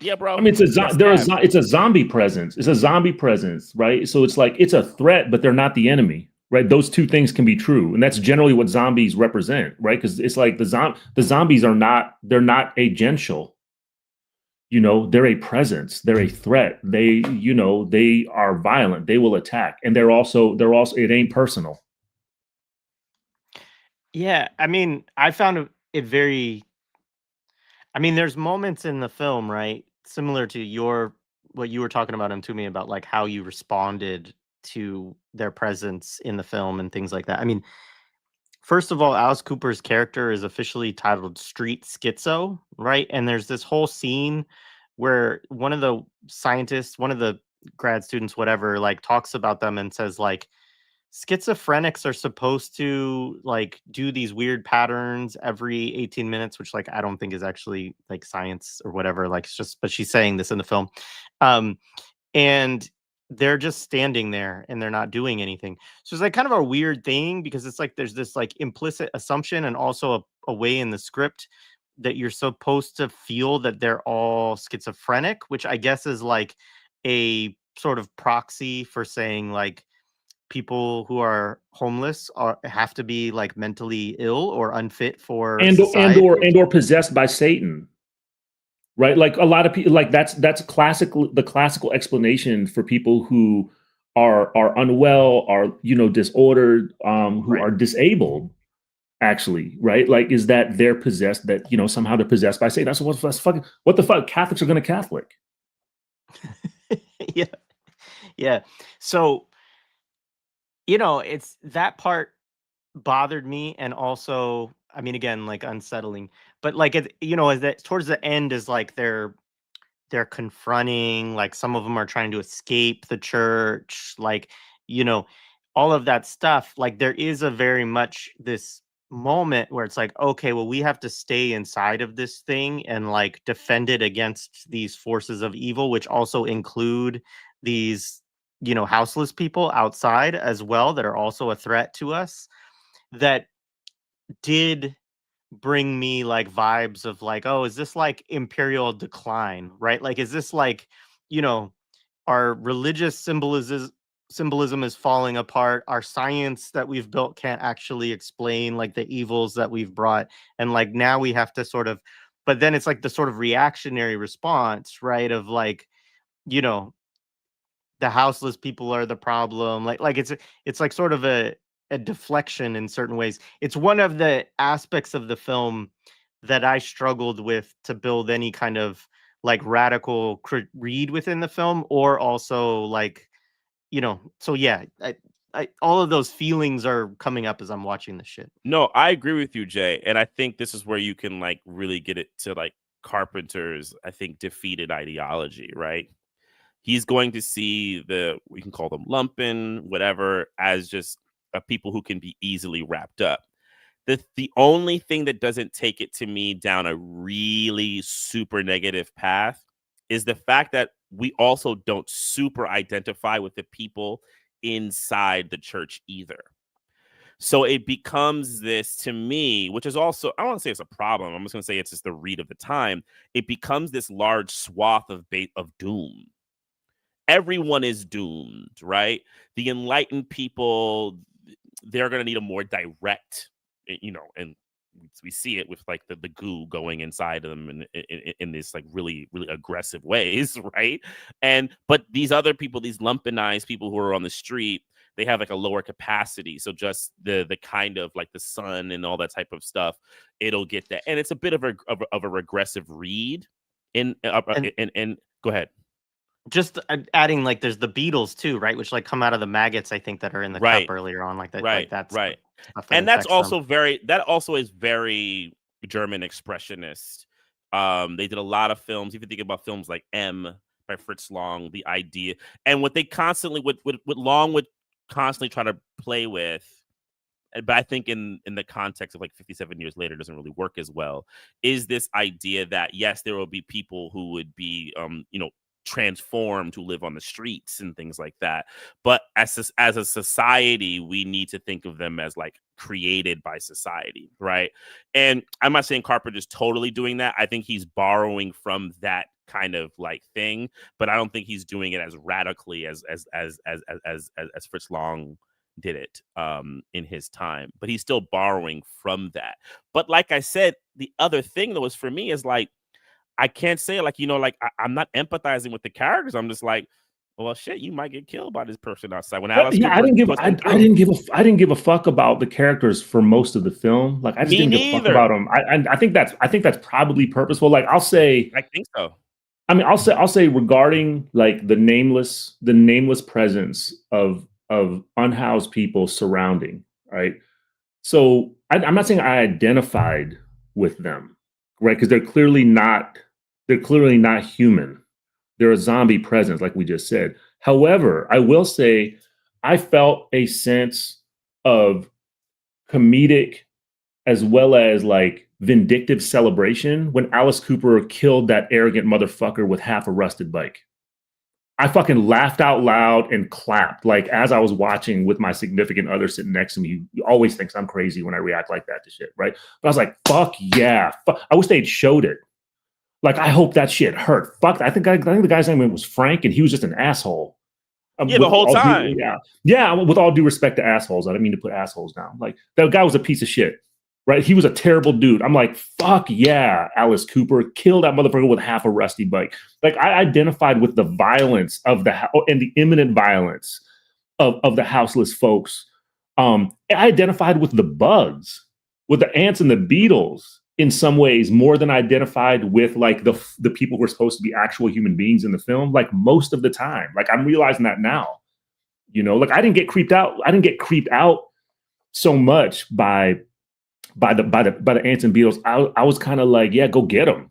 Yeah, bro. I mean, it's a zombie presence. It's a zombie presence, right? So it's like it's a threat, but they're not the enemy, right? Those two things can be true, and that's generally what zombies represent, right? Because it's like the zombies they're not agential. They're a presence. They're a threat. They are violent. They will attack, and they're also it ain't personal. Yeah, I mean, I found it very. I mean, there's moments in the film, right, similar to what you were talking about and to me about like how you responded to their presence in the film and things like that. I mean, first of all, Alice Cooper's character is officially titled Street Schizo, right? And there's this whole scene where one of the scientists, one of the grad students, whatever, like talks about them and says like, schizophrenics are supposed to like do these weird patterns every 18 minutes, which like I don't think is actually like science or whatever. Like it's just, but she's saying this in the film. And they're just standing there and they're not doing anything. So it's like kind of a weird thing because it's like there's this like implicit assumption and also a way in the script that you're supposed to feel that they're all schizophrenic, which I guess is like a sort of proxy for saying like people who are homeless have to be like mentally ill or unfit for society. and or possessed by Satan, right? Like a lot of people, like that's the classical explanation for people who are unwell, are disordered, who Right. are disabled, actually, right? Like is that they're possessed, that somehow they're possessed by Satan. That's what the fuck Catholics are going to Catholic. Yeah. So it's that part bothered me, and also, I mean, again, like unsettling. But like as that towards the end is like they're confronting, like some of them are trying to escape the church, like all of that stuff. Like there is a very much this moment where it's like, okay, well, we have to stay inside of this thing and like defend it against these forces of evil, which also include these houseless people outside as well that are also a threat to us. That did bring me like vibes of like, oh, is this like imperial decline, right? Like, is this like, you know, our religious symbolism is falling apart. Our science that we've built can't actually explain like the evils that we've brought. And like now we have to sort of, but then it's like the sort of reactionary response, right? Of like, you know, the houseless people are the problem. Like it's like sort of a deflection in certain ways. It's one of the aspects of the film that I struggled with to build any kind of like radical read within the film, or also like, you know, so yeah, I all of those feelings are coming up as I'm watching this shit. No, I agree with you, Jay. And I think this is where you can like really get it to like Carpenter's, I think, defeated ideology, right? He's going to see we can call them lumpen, whatever, as just people who can be easily wrapped up. The only thing that doesn't take it to me down a really super negative path is the fact that we also don't super identify with the people inside the church either. So it becomes this, to me, which is also, I don't want to say it's a problem. I'm just going to say it's just the read of the time. It becomes this large swath of doom. Everyone is doomed, right? The enlightened people, they're going to need a more direct, you know, and we see it with like the goo going inside of them in this like really, really aggressive ways, right? But these other people, these lumpenized people who are on the street, they have like a lower capacity. So just the kind of like the sun and all that type of stuff, it'll get that. And it's a bit of a regressive read and go ahead. Just adding, like, there's the beetles too, right? Which like come out of the maggots, I think, that are in the cup earlier on, like that. Right, like that's right. Stuff that And that's also them. that also is very German expressionist. They did a lot of films. If you think about films like M by Fritz Lang, the idea, and what they constantly would Long would constantly try to play with, but I think in the context of like 57 years later, doesn't really work as well, is this idea that yes, there will be people who would be you know, transformed, to live on the streets and things like that, but as a society, we need to think of them as like created by society, right? And I'm not saying Carpenter's totally doing that. I think he's borrowing from that kind of like thing, but I don't think he's doing it as radically as Fritz Lang did it in his time, but he's still borrowing from that. But like I said, the other thing that was for me is like, I can't say like, you know, like I'm not empathizing with the characters. I'm just like, well, shit, you might get killed by this person outside. When Alice Cooper, I didn't give a fuck about the characters for most of the film. Like I just didn't give a fuck about them. I think that's probably purposeful. Like I'll say, I think so. I mean, I'll say regarding like the nameless presence of unhoused people surrounding, right? So I'm not saying I identified with them, right? Because they're clearly not human. They're a zombie presence, like we just said. However, I will say I felt a sense of comedic as well as like vindictive celebration when Alice Cooper killed that arrogant motherfucker with half a rusted bike. I fucking laughed out loud and clapped, like as I was watching with my significant other sitting next to me. He always thinks I'm crazy when I react like that to shit, right? But I was like, fuck yeah. I wish they'd showed it. Like, I hope that shit hurt. Fuck, I think the guy's name was Frank, and he was just an asshole. Yeah, the whole time. Yeah. With all due respect to assholes, I didn't mean to put assholes down. Like, that guy was a piece of shit, right? He was a terrible dude. I'm like, fuck yeah, Alice Cooper, kill that motherfucker with half a rusty bike. Like, I identified with the violence of and the imminent violence of the houseless folks. I identified with the bugs, with the ants and the beetles in some ways more than identified with like the people who are supposed to be actual human beings in the film, like most of the time. Like I'm realizing that now, you know, like I didn't get creeped out. I didn't get creeped out so much by the ants and beetles. I was kind of like, yeah, go get them.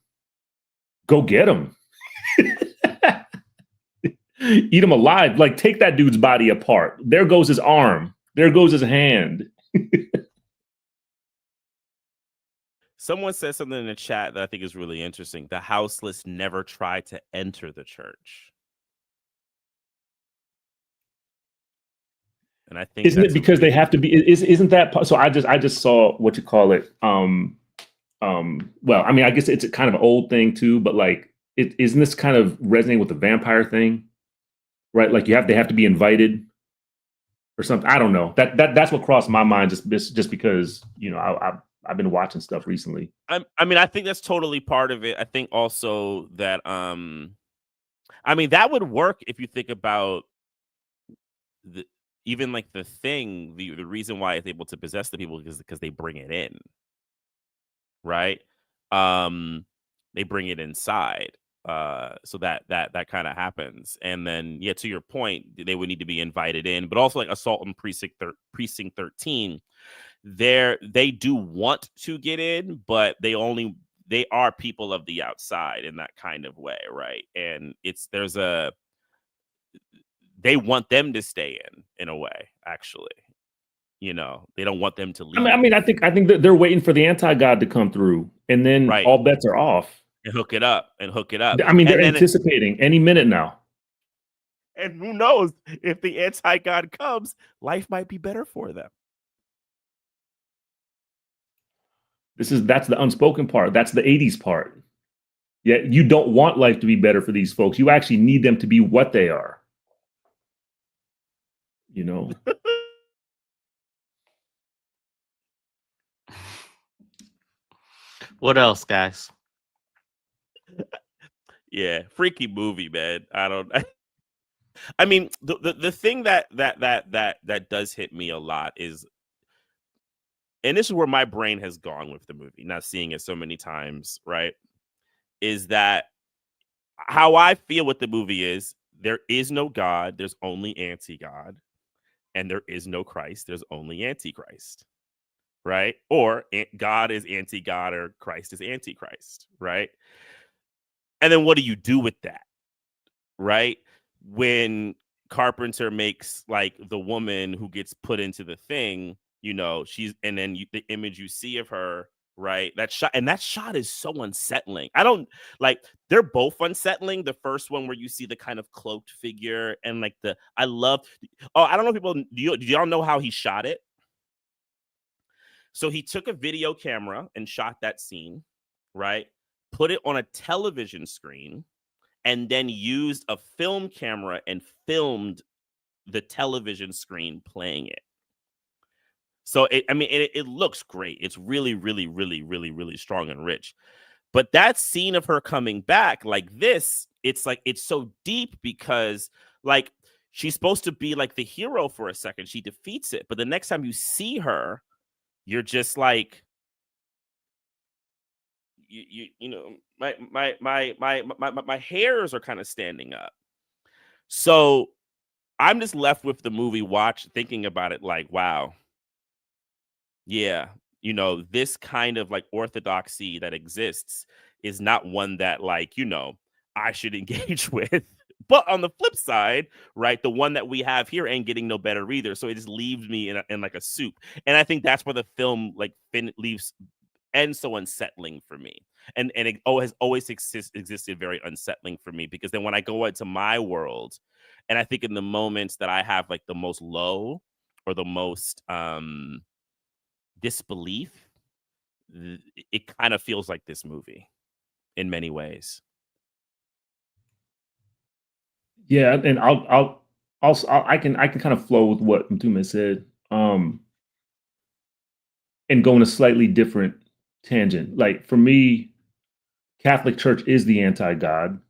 Go get them. Eat him alive. Like take that dude's body apart. There goes his arm. There goes his hand. Someone said something in the chat that I think is really interesting. The houseless never try to enter the church. And I think isn't it because they have to be? Isn't that so? I just saw what you call it. Well, I mean, I guess it's a kind of an old thing too, but like, isn't this kind of resonating with the vampire thing, right? Like they have to be invited or something. I don't know. That's what crossed my mind just because I've been watching stuff recently. I mean, I think that's totally part of it. I think also that I mean, that would work if you think about even like the thing, the reason why it's able to possess the people is because they bring it in, right? They bring it inside, so that kind of happens. And then, yeah, to your point, they would need to be invited in, but also like Assault on Precinct 13, they do want to get in, but they are people of the outside in that kind of way, right? And they want them to stay in a way, actually. They don't want them to leave. I mean, I think that they're waiting for the anti-God to come through, and then all bets are off. And hook it up. I mean, they're anticipating any minute now. And who knows, if the anti-God comes, life might be better for them. That's the unspoken part. That's the 80s part. Yeah, you don't want life to be better for these folks. You actually need them to be what they are. What else, guys? Yeah, freaky movie, man. I mean, the thing that does hit me a lot is, and this is where my brain has gone with the movie, not seeing it so many times, right? Is that how I feel with the movie is there is no God, there's only anti-God, and there is no Christ, there's only Antichrist, right? Or God is anti-God or Christ is antichrist, right? And then what do you do with that, right? When Carpenter makes like the woman who gets put into the thing, she's, and then the image you see of her, right? That shot is so unsettling. They're both unsettling. The first one where you see the kind of cloaked figure and like I don't know if people, do y'all know how he shot it? So he took a video camera and shot that scene, right? Put it on a television screen and then used a film camera and filmed the television screen playing it. So it looks great. It's really, really, really, really, really strong and rich. But that scene of her coming back like this, it's so deep because like she's supposed to be like the hero for a second. She defeats it. But the next time you see her, you're just like, my hairs are kind of standing up. So I'm just left with the movie thinking about it like, wow. Yeah, this kind of like orthodoxy that exists is not one that like, I should engage with. But on the flip side, right, the one that we have here ain't getting no better either. So it just leaves me in like a soup. And I think that's where the film like ends so unsettling for me. And it has always existed very unsettling for me, because then when I go into my world and I think in the moments that I have like the most low or the most disbelief, it kind of feels like this movie in many ways. Yeah, and I can kind of flow with what Mtume said, and go in a slightly different tangent. Like for me, Catholic Church is the anti-God. I'm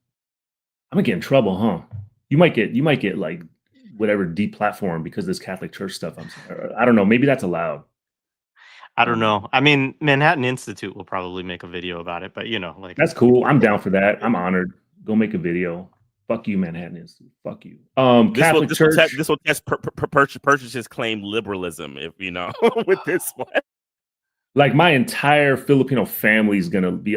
gonna get in trouble, huh? You might get like whatever deplatformed because of this Catholic Church stuff. I don't know. Maybe that's allowed. I don't know. I mean, Manhattan Institute will probably make a video about it, but like that's cool. I'm down for that. I'm honored. Go make a video. Fuck you, Manhattan Institute. Fuck you. Catholic Church. This will test Purchase's claim liberalism, if with this one. Like my entire Filipino family is gonna be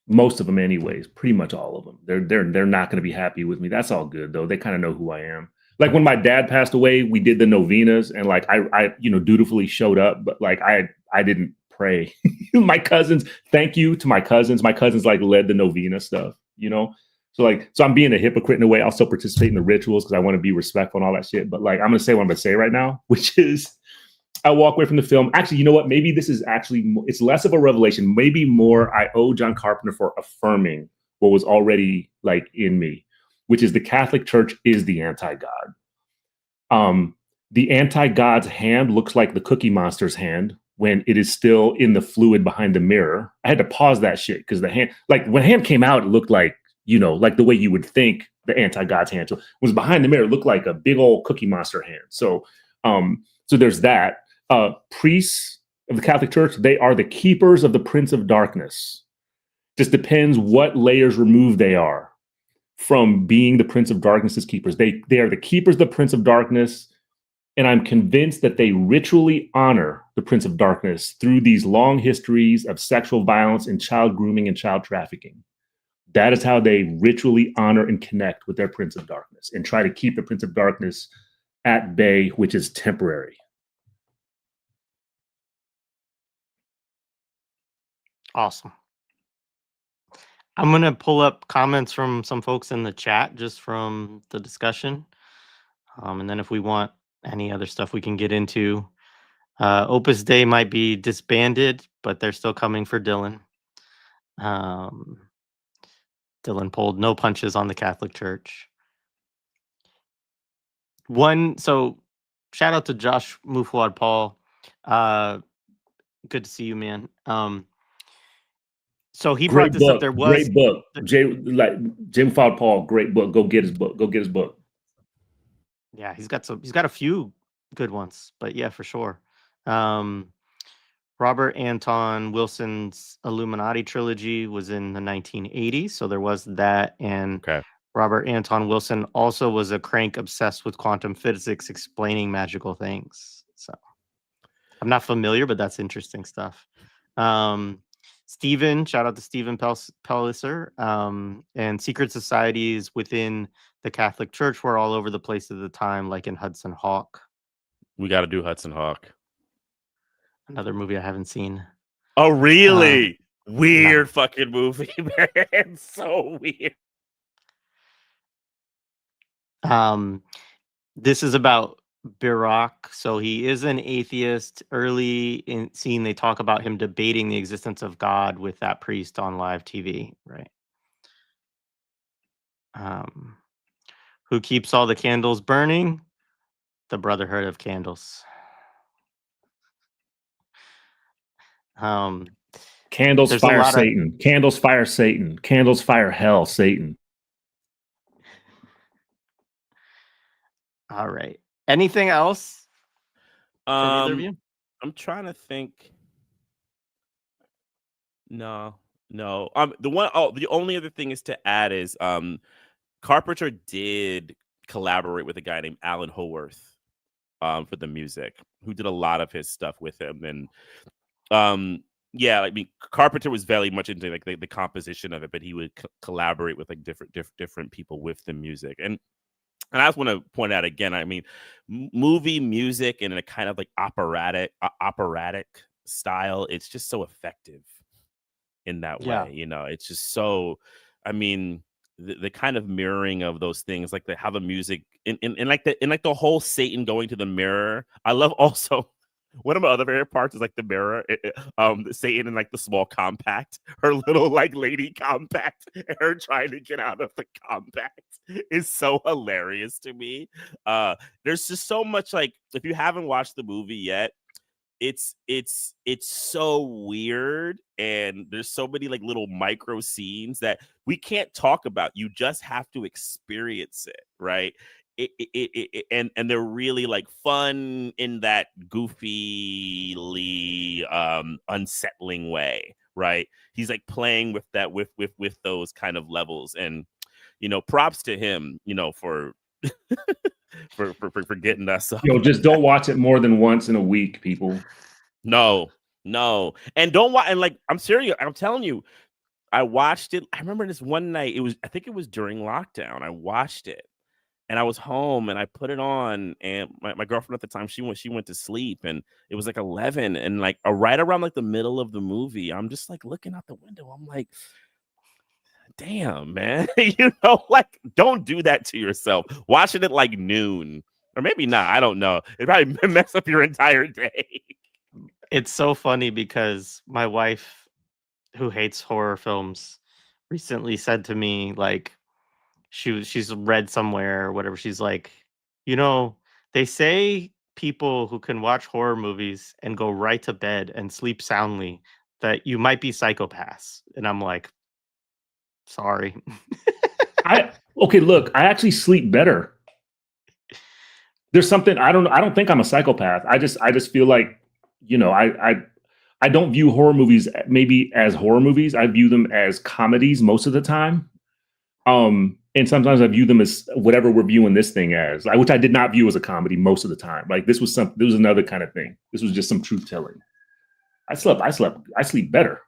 most of them anyways, pretty much all of them. They're not gonna be happy with me. That's all good though. They kind of know who I am. Like when my dad passed away, we did the novenas, and like I dutifully showed up, but like I didn't pray. My cousins, thank you to my cousins. My cousins like led the novena stuff, So I'm being a hypocrite in a way. I'll still participate in the rituals because I want to be respectful and all that shit. But like, I'm going to say what I'm going to say right now, which is I walk away from the film. Actually, you know what? Maybe this is actually, it's less of a revelation. Maybe more I owe John Carpenter for affirming what was already like in me, which is the Catholic Church is the anti-God. The anti-God's hand looks like the Cookie Monster's hand when it is still in the fluid behind the mirror. I had to pause that shit because the hand, like when the hand came out, it looked like, you know, like the way you would think the anti-God's hand was behind the mirror. It looked like a big old Cookie Monster hand. So there's that. Priests of the Catholic Church, they are the keepers of the Prince of Darkness. Just depends what layers removed they are from being the Prince of Darkness's keepers. They are the keepers of the Prince of Darkness. And I'm convinced that they ritually honor the Prince of Darkness through these long histories of sexual violence and child grooming and child trafficking. That is how they ritually honor and connect with their Prince of Darkness and try to keep the Prince of Darkness at bay, which is temporary. Awesome. I'm going to pull up comments from some folks in the chat just from the discussion. And then if we want any other stuff we can get into. Opus Dei might be disbanded, but they're still coming for Dylan. Dylan pulled no punches on the Catholic Church. So shout out to Josh Mufwad Paul. Good to see you, man. So he brought this up. There was great book. Jim Mufwad Paul, great book. Go get his book. Yeah, he's got a few good ones, but yeah, for sure. Robert Anton Wilson's Illuminati trilogy was in the 1980s, so there was that. And Robert Anton Wilson also was a crank obsessed with quantum physics, explaining magical things. So I'm not familiar, but that's interesting stuff. Stephen, shout out to Stephen Pelliser, and secret societies within the Catholic Church were all over the place at the time, like in Hudson Hawk. We got to do Hudson Hawk. Another movie I haven't seen. Oh, really? Weird fucking movie, man. So weird. This is about Barack. So he is an atheist. Early in scene, they talk about him debating the existence of God with that priest on live TV, right? Who keeps all the candles burning? The Brotherhood of Candles. Candles fire Satan. Candles fire Satan. Candles fire hell, Satan. All right. Anything else from either of you? I'm trying to think. No. The only other thing is to add is Carpenter did collaborate with a guy named Alan Howarth for the music, who did a lot of his stuff with him. And yeah, I mean, Carpenter was very much into like the composition of it, but he would collaborate with like different people with the music. And I just want to point out again, I mean, movie music in a kind of like operatic style, it's just so effective in that way. You know, it's just so, I mean, the kind of mirroring of those things, like how the music in the whole Satan going to the mirror. I love also one of my other favorite parts is like the mirror, Satan in like the small compact, her little like lady compact, and her trying to get out of the compact is so hilarious to me. There's just so much, like, if you haven't watched the movie yet, it's so weird, and there's so many like little micro scenes that we can't talk about. You just have to experience it, right? And they're really like fun in that goofily unsettling way, right? He's like playing with that with those kind of levels, and you know, props to him, you know, for for getting us. Yo, just don't watch it more than once in a week, people. No, and don't watch. And like, I'm serious. I'm telling you, I watched it. I remember this one night. I think it was during lockdown. I watched it. And I was home and I put it on, and my girlfriend at the time, she went to sleep, and it was like 11, and like right around like the middle of the movie, I'm just like looking out the window. I'm like, damn, man. You know, like, don't do that to yourself. Watching it like noon, or maybe not. I don't know. It probably mess up your entire day. It's so funny because my wife, who hates horror films, recently said to me, like, she's read somewhere or whatever. She's like, you know, they say people who can watch horror movies and go right to bed and sleep soundly, that you might be psychopaths. And I'm like, sorry. Okay, look, I actually sleep better. There's something I don't think I'm a psychopath. I just feel like, you know, I don't view horror movies maybe as horror movies. I view them as comedies most of the time. And sometimes I view them as whatever we're viewing this thing as, which I did not view as a comedy most of the time. Like this was another kind of thing. This was just some truth telling. I sleep better.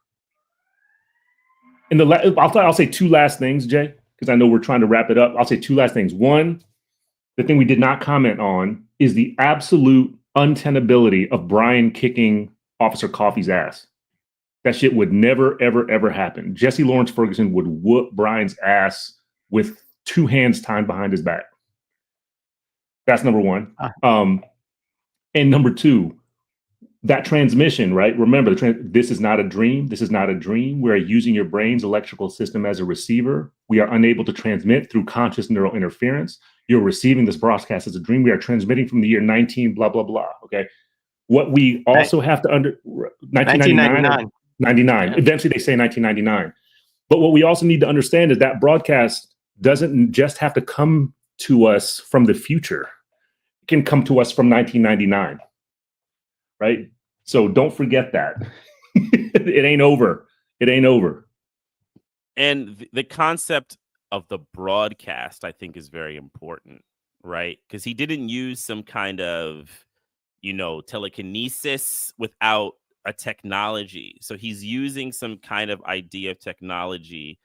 And I'll say two last things, Jay, because I know we're trying to wrap it up. I'll say two last things. One, the thing we did not comment on is the absolute untenability of Brian kicking Officer Coffey's ass. That shit would never, ever, ever happen. Jesse Lawrence Ferguson would whoop Brian's ass with two hands tied behind his back. That's number one. And number two, that transmission, right? Remember, this is not a dream. This is not a dream. We're using your brain's electrical system as a receiver. We are unable to transmit through conscious neural interference. You're receiving this broadcast as a dream. We are transmitting from the year 19, blah, blah, blah. Okay. What we also have to 1999. 99. Yeah. Eventually they say 1999. But what we also need to understand is that broadcast doesn't just have to come to us from the future. It can come to us from 1999. Right? So don't forget that. It ain't over. It ain't over. And the concept of the broadcast, I think, is very important, right? Because he didn't use some kind of, you know, telekinesis without a technology. So he's using some kind of idea of technology,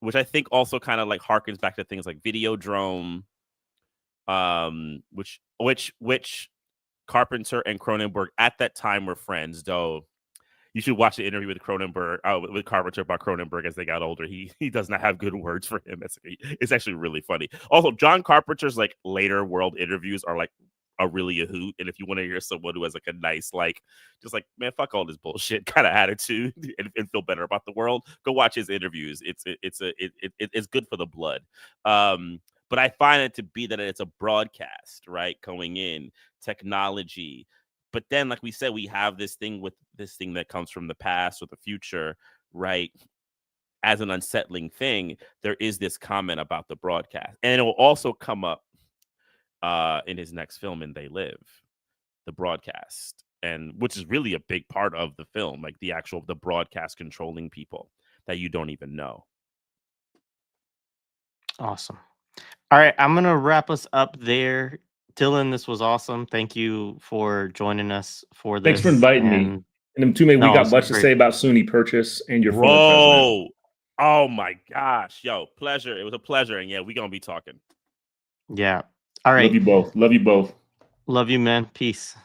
which I think also kind of like harkens back to things like Videodrome, which Carpenter and Cronenberg at that time were friends, though. You should watch the interview with with Carpenter about Cronenberg as they got older. He does not have good words for him. It's actually really funny. Also, John Carpenter's like later world interviews are like really a hoot. And if you want to hear someone who has like a nice, like, just like, man, fuck all this bullshit kind of attitude and feel better about the world, go watch his interviews. It's good for the blood. But I find it to be that it's a broadcast, right? Going in technology. But then, like we said, we have this thing that comes from the past or the future, right? As an unsettling thing, there is this comment about the broadcast. And it will also come up in his next film, In They Live, the broadcast, and which is really a big part of the film, like the broadcast controlling people that you don't even know. Awesome. All right, I'm gonna wrap us up there. Dylan, this was awesome. Thank you for joining us for this. Thanks for inviting me. And we got much to say about SUNY Purchase and your former president. Oh my gosh, yo, pleasure. It was a pleasure, and yeah, we're gonna be talking. Yeah. All right. Love you both. Love you both. Love you, man. Peace.